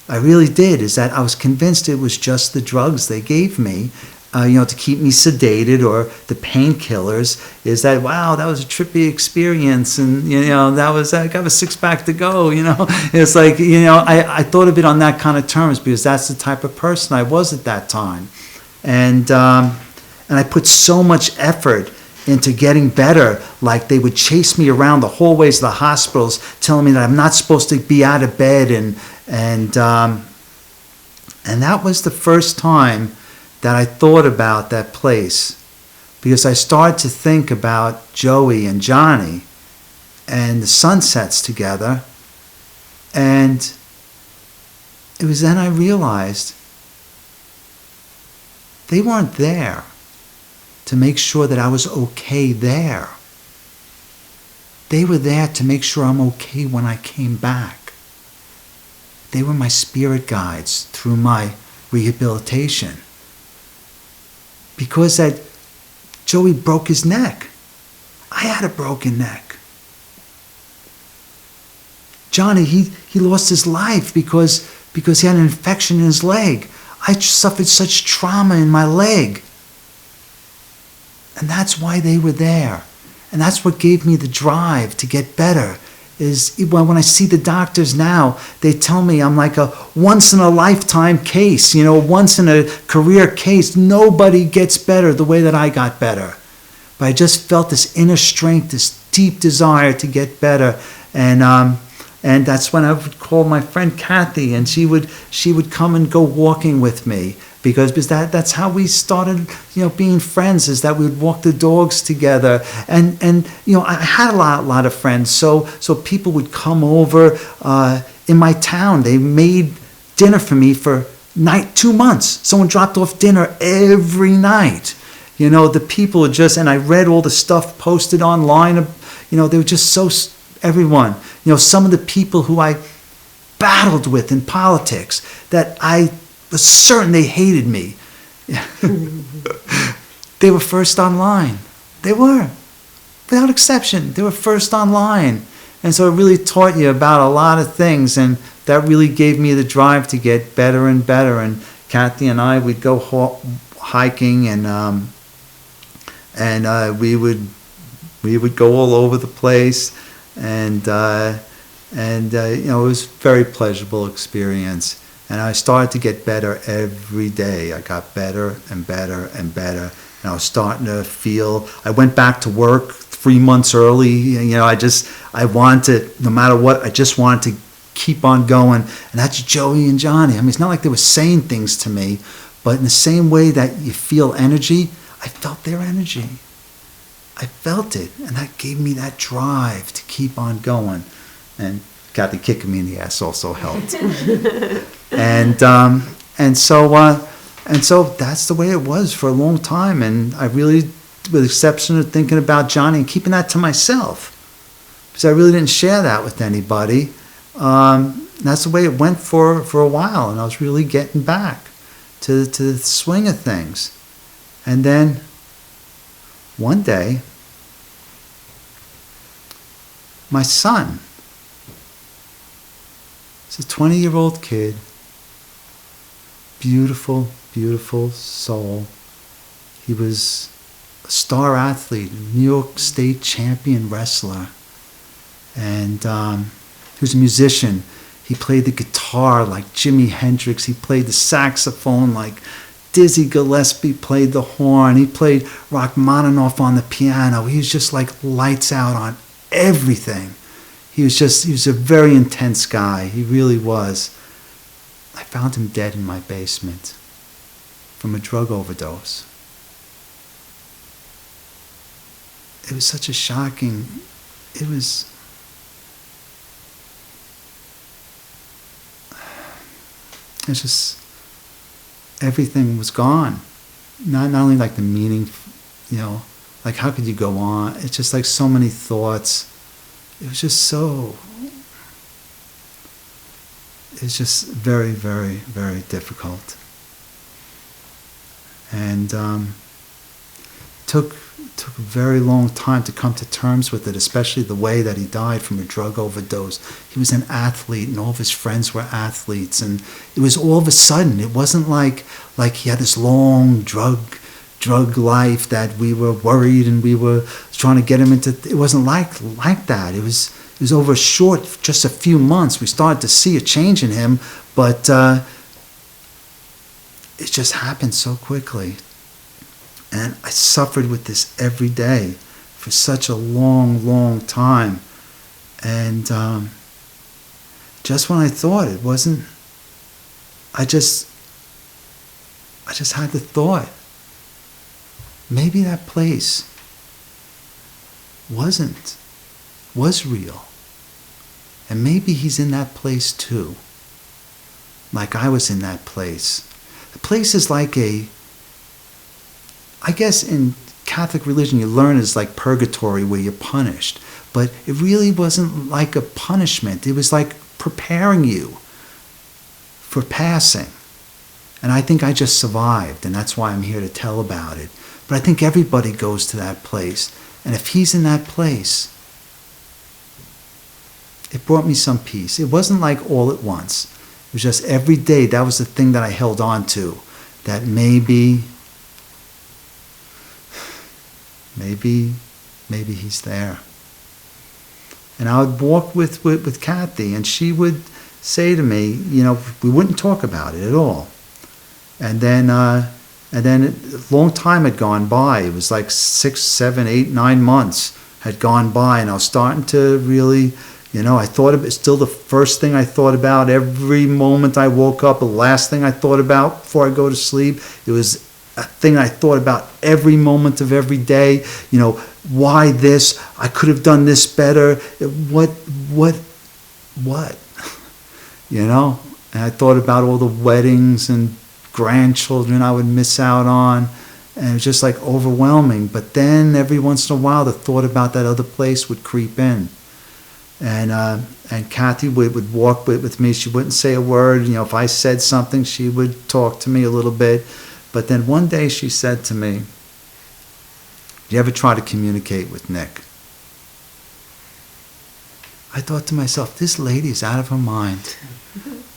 S2: I really did. Is that I was convinced it was just the drugs they gave me, to keep me sedated, or the painkillers. Is that, wow, that was a trippy experience, and that was, I got a 6-pack to go. It's like, I thought of it on that kind of terms because that's the type of person I was at that time, and I put so much effort into getting better. Like they would chase me around the hallways of the hospitals, telling me that I'm not supposed to be out of bed, and that was the first time that I thought about that place, because I started to think about Joey and Johnny and the sunsets together, and it was then I realized they weren't there to make sure that I was okay there. They were there to make sure I'm okay when I came back. They were my spirit guides through my rehabilitation. Because that Joey broke his neck. I had a broken neck. Johnny, he lost his life because he had an infection in his leg. I suffered such trauma in my leg. And that's why they were there. And that's what gave me the drive to get better. Is when I see the doctors now, they tell me I'm like a once-in-a-lifetime case, once-in-a-career case. Nobody gets better the way that I got better. But I just felt this inner strength, this deep desire to get better. And that's when I would call my friend Kathy, and she would come and go walking with me. Because that's how we started, being friends, is that we would walk the dogs together. And I had a lot of friends. So people would come over in my town. They made dinner for me for 2 months. Someone dropped off dinner every night. The people were just, and I read all the stuff posted online. They were just so, everyone. Some of the people who I battled with in politics that I was certain they hated me. They were first online. They were. Without exception, they were first online. And so it really taught you about a lot of things, and that really gave me the drive to get better and better. And Kathy and I, we'd go hiking, and we would go all over the place, and it was a very pleasurable experience. And I started to get better every day. I got better and better and better. And I was starting to feel, I went back to work 3 months early. I wanted to, no matter what, I just wanted to keep on going. And that's Joey and Johnny. It's not like they were saying things to me, but in the same way that you feel energy, I felt their energy. I felt it. And that gave me that drive to keep on going. And Kathy kicking me in the ass also helped. And so that's the way it was for a long time. And I really, with the exception of thinking about Johnny and keeping that to myself, because I really didn't share that with anybody. That's the way it went for a while, and I was really getting back to the swing of things. And then one day, my son, he's a 20-year-old kid, beautiful, beautiful soul. He was a star athlete, New York State champion wrestler. And he was a musician. He played the guitar like Jimi Hendrix. He played the saxophone like Dizzy Gillespie played the horn. He played Rachmaninoff on the piano. He was just like lights out on everything. He was a very intense guy. He really was. I found him dead in my basement from a drug overdose. it was such a shocking, it was just, everything was gone. Not only like the meaning, like how could you go on? It's just like so many thoughts. It was just it's just very, very, very difficult. And took a very long time to come to terms with it, especially the way that he died from a drug overdose. He was an athlete, and all of his friends were athletes, and it was all of a sudden. It wasn't like he had this long drug life that we were worried and we were trying to get him into. It wasn't like that. It was over just a few months. We started to see a change in him, but it just happened so quickly. And I suffered with this every day for such a long, long time. And just when I thought it wasn't, I just had the thought, maybe that place was real. And maybe he's in that place too. Like I was in that place. The place is like I guess in Catholic religion you learn it's like purgatory where you're punished. But it really wasn't like a punishment. It was like preparing you for passing. And I think I just survived, and that's why I'm here to tell about it. But I think everybody goes to that place. And if he's in that place, it brought me some peace. It wasn't like all at once. It was just every day, that was the thing that I held on to. That maybe he's there. And I would walk with Kathy, and she would say to me, we wouldn't talk about it at all. And then a long time had gone by. It was like 6, 7, 8, 9 months had gone by, and I was starting to really, I thought of it. Still the first thing I thought about every moment I woke up, the last thing I thought about before I go to sleep. It was a thing I thought about every moment of every day. Why this? I could have done this better. What? And I thought about all the weddings and grandchildren I would miss out on. And it was just like overwhelming. But then every once in a while, the thought about that other place would creep in. And Kathy would walk with me. She wouldn't say a word. If I said something, she would talk to me a little bit. But then one day she said to me, "Do you ever try to communicate with Nick?" I thought to myself, this lady's out of her mind.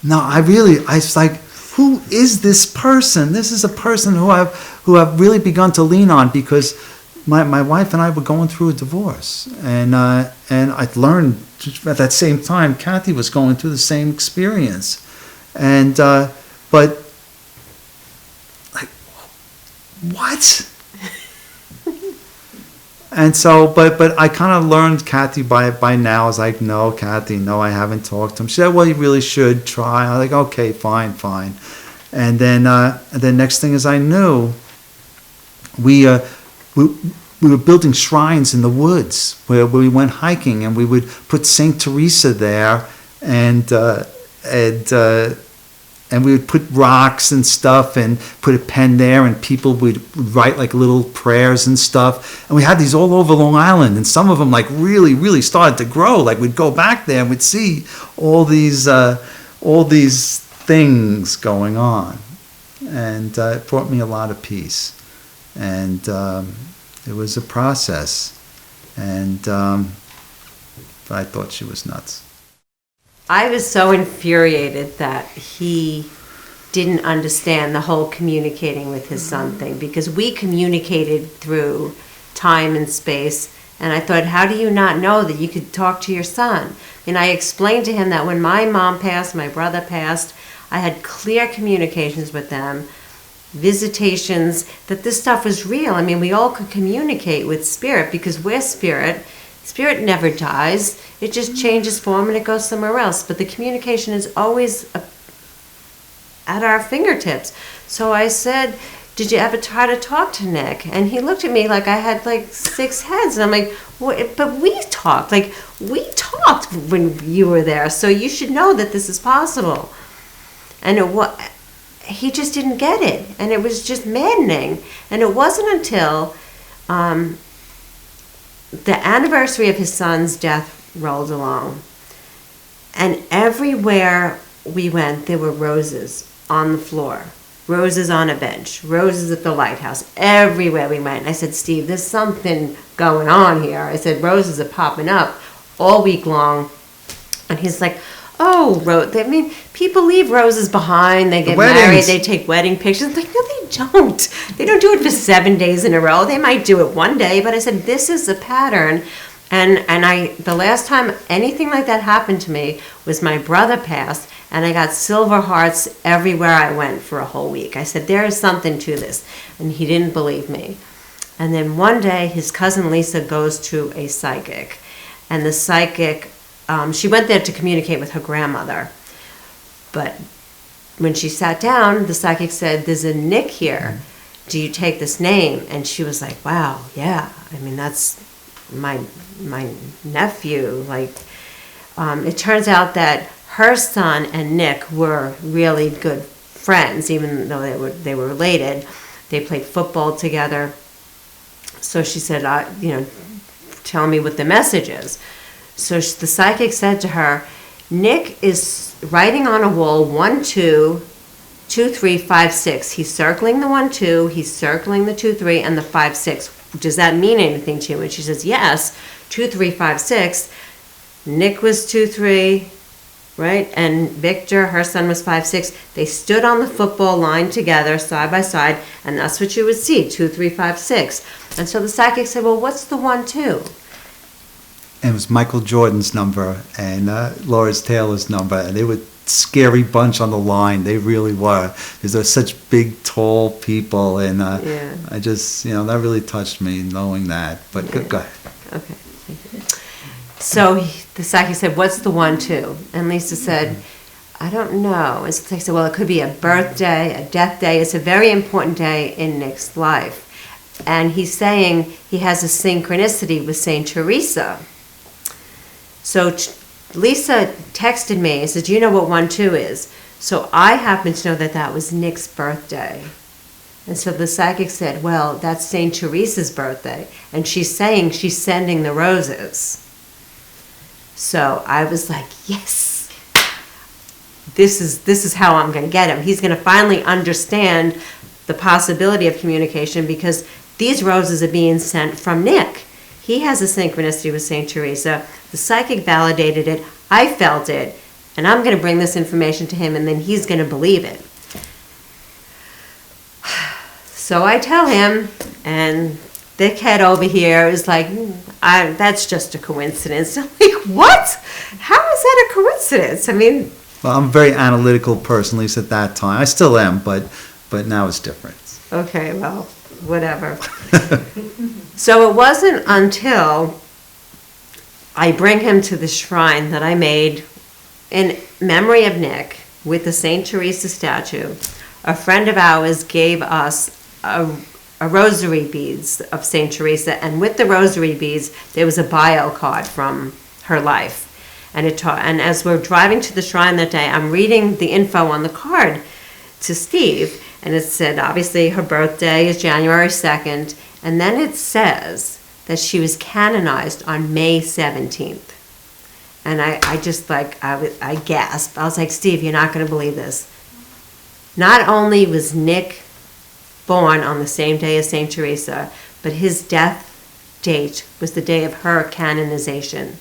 S2: No, I was like, who is this person? This is a person who I've really begun to lean on, because my wife and I were going through a divorce. And I'd learned at that same time, Kathy was going through the same experience. And, but, like, what? And so, but I kind of learned Kathy by now. I was like, no, Kathy, no, I haven't talked to him. She said, well, you really should try. I was like, okay, fine. And then next thing is I knew, we were building shrines in the woods where we went hiking, and we would put Saint Teresa there, and we would put rocks and stuff and put a pen there, and people would write like little prayers and stuff. And we had these all over Long Island, and some of them like really, really started to grow. Like we'd go back there and we'd see all these things going on. And it brought me a lot of peace. And it was a process. And but I thought she was nuts.
S3: I was so infuriated that he didn't understand the whole communicating with his son thing, because we communicated through time and space, and I thought, how do you not know that you could talk to your son? And I explained to him that when my mom passed, my brother passed, I had clear communications with them, visitations, that this stuff was real. I mean, we all could communicate with spirit, because we're spirit. Spirit never dies. It just changes form and it goes somewhere else. But the communication is always at our fingertips. So I said, did you ever try to talk to Nick? And he looked at me like I had like 6 heads. And I'm like, what? But we talked when you were there. So you should know that this is possible. And he just didn't get it. And it was just maddening. And it wasn't until the anniversary of his son's death rolled along. And everywhere we went, there were roses on the floor. Roses on a bench, roses at the lighthouse, everywhere we went. And I said, Steve, there's something going on here. I said, roses are popping up all week long. And he's like, oh, I mean, people leave roses behind. They get married, they take wedding pictures. I'm like, no, they don't. They don't do it for 7 days in a row. They might do it one day. But I said, this is a pattern. And the last time anything like that happened to me was my brother passed. And I got silver hearts everywhere I went for a whole week. I said, there is something to this. And he didn't believe me. And then one day, his cousin Lisa goes to a psychic. And the psychic, she went there to communicate with her grandmother. But when she sat down, the psychic said, there's a Nick here. Do you take this name? And she was like, wow, yeah. I mean, that's my nephew. Like, it turns out that her son and Nick were really good friends, even though they were related. They played football together. So she said, tell me what the message is. So the psychic said to her, Nick is writing on a wall 1, 2, 2, 3, 5, 6. He's circling the 1, 2, he's circling the 2, 3, and the 5, 6. Does that mean anything to you? And she says, yes, 2, 3, 5, 6. Nick was 2, 3. Right? And Victor, her son, was 5, 6. They stood on the football line together, side by side, and that's what you would see, 2, 3, 5, 6. And so the psychic said, well, what's the 1, 2?
S2: And it was Michael Jordan's number and Lawrence Taylor's number, and they were a scary bunch on the line. They really were, because they're such big, tall people, and I just, that really touched me knowing that. But go ahead.
S3: Okay. Thank you. So the psychic said, what's the 1, 2? And Lisa said, I don't know. And so they said, well, it could be a birthday, a death day. It's a very important day in Nick's life. And he's saying he has a synchronicity with St. Teresa. So Lisa texted me and said, do you know what 1, 2 is? So I happen to know that was Nick's birthday. And so the psychic said, well, that's St. Teresa's birthday. And she's saying she's sending the roses. So I was like, yes, this is how I'm going to get him. He's going to finally understand the possibility of communication, because these roses are being sent from Nick. He has a synchronicity with St. Teresa. The psychic validated it. I felt it. And I'm going to bring this information to him, and then he's going to believe it. So I tell him, and Thickhead over here is like, that's just a coincidence. I'm like, what? How is that a coincidence? I mean...
S2: Well, I'm a very analytical person, at least at that time. I still am, but now it's different.
S3: Okay, well, whatever. So it wasn't until I bring him to the shrine that I made in memory of Nick with the St. Teresa statue. A friend of ours gave us a rosary beads of St. Teresa, and with the rosary beads, there was a bio card from her life. And as we're driving to the shrine that day, I'm reading the info on the card to Steve, and it said, obviously, her birthday is January 2nd, and then it says that she was canonized on May 17th. And I just I gasped. I was like, Steve, you're not going to believe this. Not only was Nick born on the same day as St. Teresa, but his death date was the day of her canonization.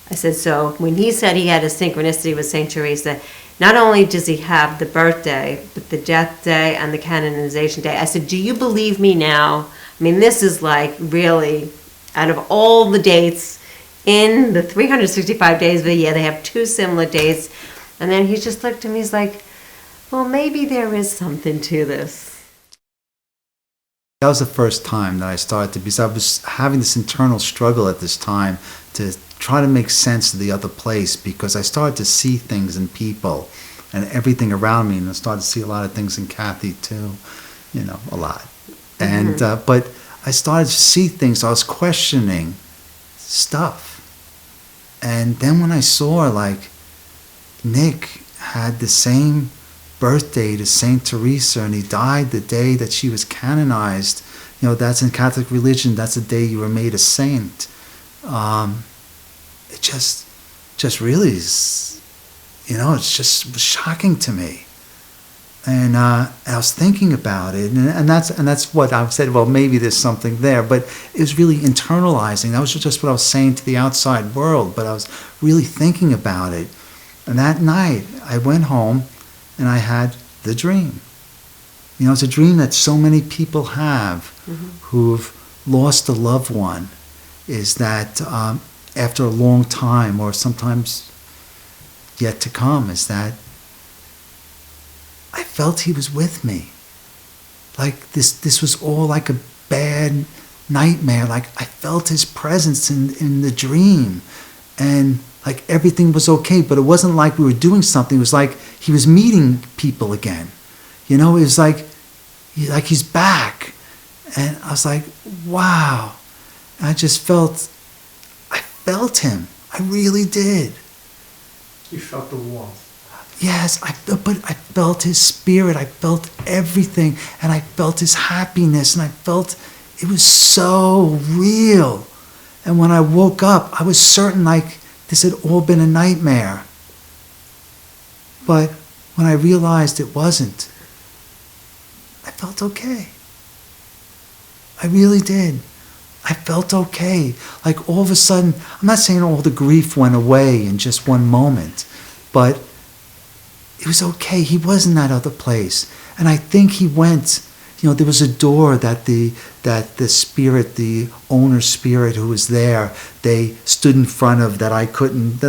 S3: I said, so when he said he had a synchronicity with St. Teresa, not only does he have the birthday, but the death day and the canonization day. I said, do you believe me now? I mean, this is like really, out of all the dates in the 365 days of the year, they have 2 similar dates. And then he just looked at me, he's like, well, maybe there is something to this.
S2: That was the first time that I started to, because I was having this internal struggle at this time to try to make sense of the other place, because I started to see things in people and everything around me, and I started to see a lot of things in Kathy too. a lot. And but I started to see things. I was questioning stuff, and then when I saw like Nick had the same birthday to Saint Teresa, and he died the day that she was canonized. That's in Catholic religion. That's the day you were made a saint. It just really is, it's just shocking to me. And I was thinking about it, and that's what I said. Well, maybe there's something there, but it was really internalizing. That was just what I was saying to the outside world, but I was really thinking about it. And that night, I went home, and I had the dream. It's a dream that so many people have who've lost a loved one. Is that after a long time, or sometimes yet to come, is that I felt he was with me. Like this was all like a bad nightmare. Like I felt his presence in the dream, and like everything was okay. But it wasn't like we were doing something. It was like he was meeting people again. It was like he's back, and I was like, wow. And I felt him. I really did.
S4: You felt the warmth.
S2: Yes, but I felt his spirit. I felt everything, and I felt his happiness, and I felt it was so real. And when I woke up, I was certain like this had all been a nightmare. But when I realized it wasn't, I felt okay. I really did. I felt okay. Like all of a sudden, I'm not saying all the grief went away in just one moment, but it was okay. He was in that other place. And I think he went, there was a door that the spirit, the owner spirit who was there, they stood in front of that I couldn't,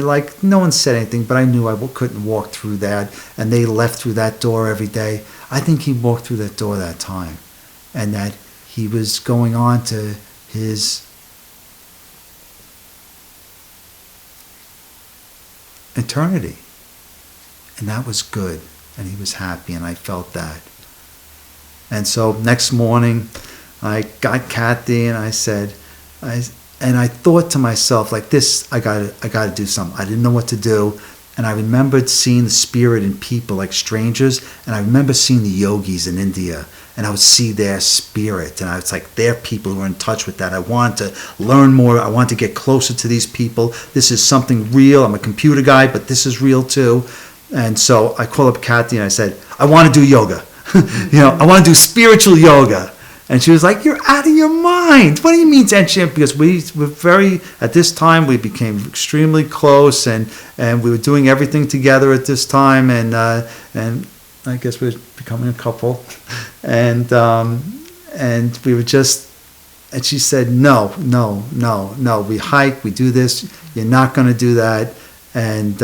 S2: no one said anything, but I knew I couldn't walk through that. And they left through that door every day. I think he walked through that door that time. And that he was going on to his eternity. And that was good. And he was happy, and I felt that. And so next morning, I got Kathy, and I said, and I thought to myself, like this, I got to do something. I didn't know what to do. And I remembered seeing the spirit in people, like strangers. And I remember seeing the yogis in India. And I would see their spirit. And I was like, they're people who are in touch with that. I want to learn more. I want to get closer to these people. This is something real. I'm a computer guy, but this is real too. And so I called up Kathy and I said, I want to do yoga. I want to do spiritual yoga. And she was like, you're out of your mind. What do you mean, Tension? Because we were at this time, we became extremely close, and we were doing everything together at this time, and I guess we were becoming a couple. And we were just, and she said, no. We hike, we do this. You're not going to do that. And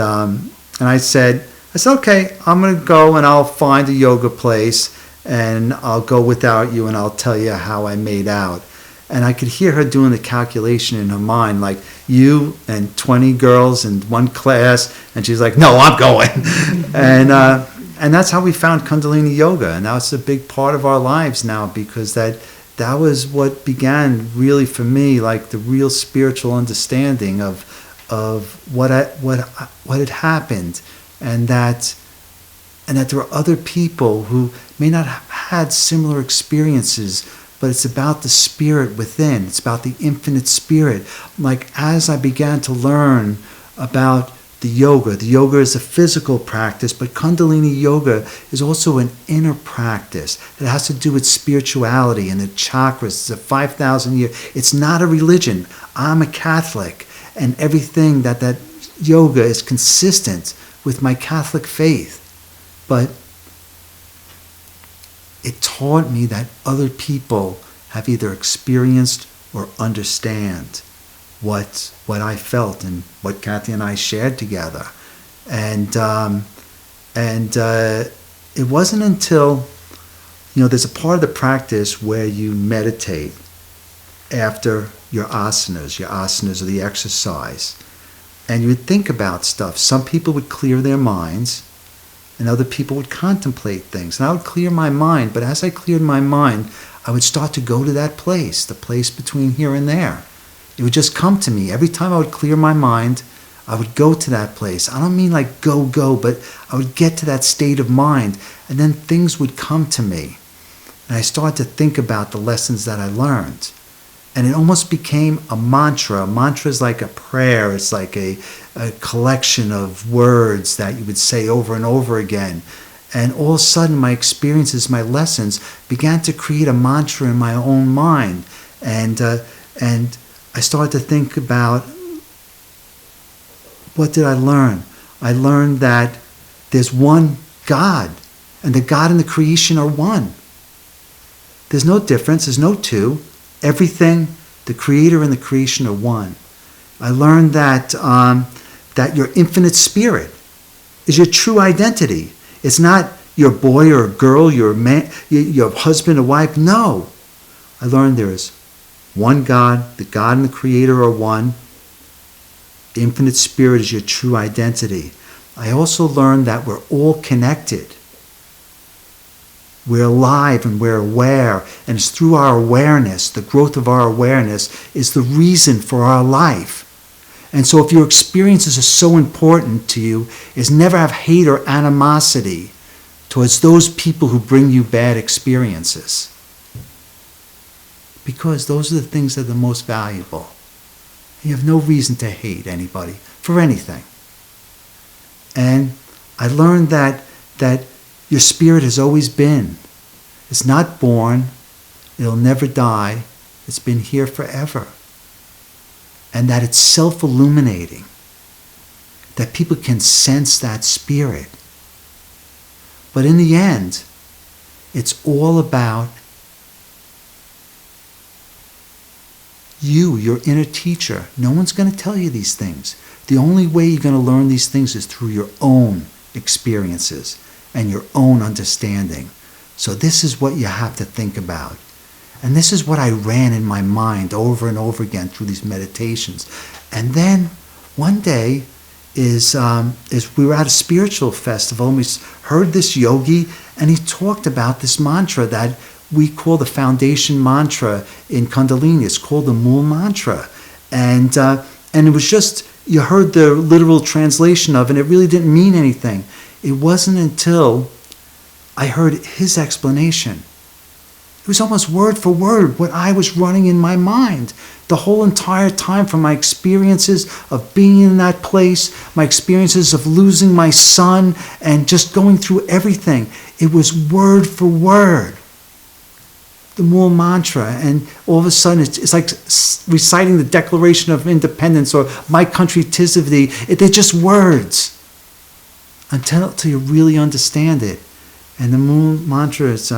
S2: I said, okay, I'm going to go and I'll find a yoga place, and I'll go without you, and I'll tell you how I made out. And I could hear her doing the calculation in her mind, like you and 20 girls in one class, and she's like, no, I'm going. And that's how we found Kundalini Yoga, and that's a big part of our lives now, because that was what began really for me, like the real spiritual understanding of what had happened, and that there are other people who may not have had similar experiences, but it's about the spirit within. It's about the infinite spirit. Like as I began to learn about the yoga is a physical practice, but Kundalini Yoga is also an inner practice. It has to do with spirituality and the chakras. It's a 5,000 year. It's not a religion. I'm a Catholic, and everything that yoga is consistent with my Catholic faith. But it taught me that other people have either experienced or understand what I felt and what Kathy and I shared together. And it wasn't until, there's a part of the practice where you meditate after your asanas. Your asanas are the exercise. And you would think about stuff. Some people would clear their minds, and other people would contemplate things. And I would clear my mind, but as I cleared my mind, I would start to go to that place, the place between here and there. It would just come to me. Every time I would clear my mind, I would go to that place. I don't mean like go, but I would get to that state of mind, and then things would come to me. And I started to think about the lessons that I learned. And it almost became a mantra. A mantra is like a prayer. It's like a collection of words that you would say over and over again. And all of a sudden, my experiences, my lessons began to create a mantra in my own mind. And I started to think about, what did I learn? I learned that there's one God, and the God and the creation are one. There's no difference. There's no two. Everything, the creator and the creation are one. I learned that that your infinite spirit is your true identity. It's not your boy or girl, your man, your husband or wife. No. I learned there is one God. The God and the creator are one. The infinite spirit is your true identity. I also learned that we're all connected. We're alive and we're aware, and it's through our awareness, the growth of our awareness is the reason for our life. And so if your experiences are so important to you, is never have hate or animosity towards those people who bring you bad experiences. Because those are the things that are the most valuable. You have no reason to hate anybody for anything. And I learned that your spirit has always been. It's not born. It'll never die. It's been here forever. And that it's self-illuminating. That people can sense that spirit. But in the end, it's all about you, your inner teacher. No one's going to tell you these things. The only way you're going to learn these things is through your own experiences and your own understanding. So this is what you have to think about. And this is what I ran in my mind over and over again through these meditations. And then one day is we were at a spiritual festival and we heard this yogi, and he talked about this mantra that we call the foundation mantra in Kundalini. It's called the Mool Mantra. And it was just, you heard the literal translation of it, and it really didn't mean anything. It wasn't until I heard his explanation. It was almost word for word what I was running in my mind the whole entire time, from my experiences of being in that place, my experiences of losing my son, and just going through everything. It was word for word. The Mool Mantra, and all of a sudden it's like reciting the Declaration of Independence or My Country 'Tis of Thee. They're just words until you really understand it. And the Mool Mantra is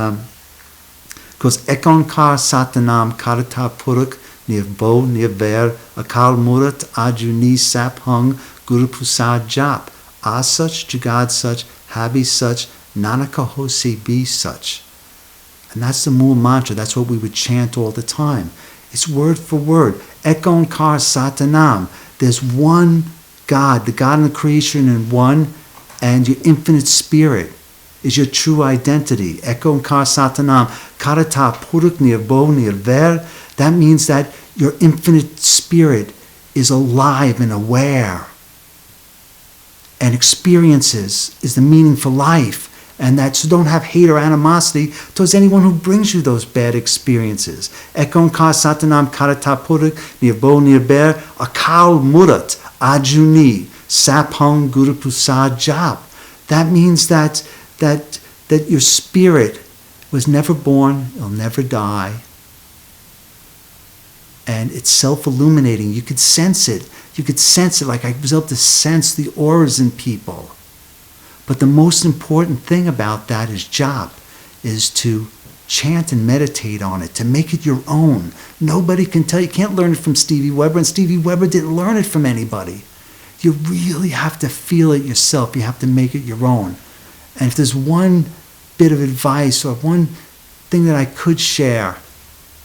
S2: goes Ekonkar Satanam Karata Puruk Nirbo Nirver Akal Murat Ajuni Saphung Guru Pusad Jap Asach Jugad Such Habi Such Nanaka Hosi Be Such. And that's the Mool Mantra. That's what we would chant all the time. It's word for word. Ekonkar Satanam. There's one God, the God in the creation in one, and your infinite spirit is your true identity. Ekonkar Satanam. Karata Puruk Nirbo Nirver. That means that your infinite spirit is alive and aware. And experiences is the meaning for life. And that, so don't have hate or animosity towards anyone who brings you those bad experiences. Ekonkar Satanam Karata Puruk Nirbo Nirber Akal Murat Ajuni Saphung Guru Pusad Jap. That means that your spirit was never born, it'll never die. And it's self-illuminating. You could sense it. You could sense it, like I was able to sense the auras in people. But the most important thing about that is jap, is to chant and meditate on it, to make it your own. Nobody can tell you. You can't learn it from Stevie Webber, and Stevie Webber didn't learn it from anybody. You really have to feel it yourself. You have to make it your own. And if there's one bit of advice or one thing that I could share,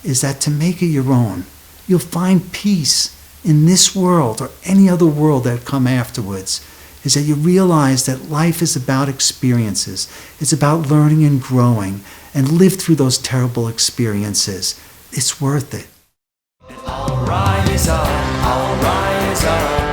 S2: is that to make it your own. You'll find peace in this world or any other world that come afterwards. is that you realize that life is about experiences. It's about learning and growing, and live through those terrible experiences. It's worth it.
S1: I'll rise up, I'll rise up.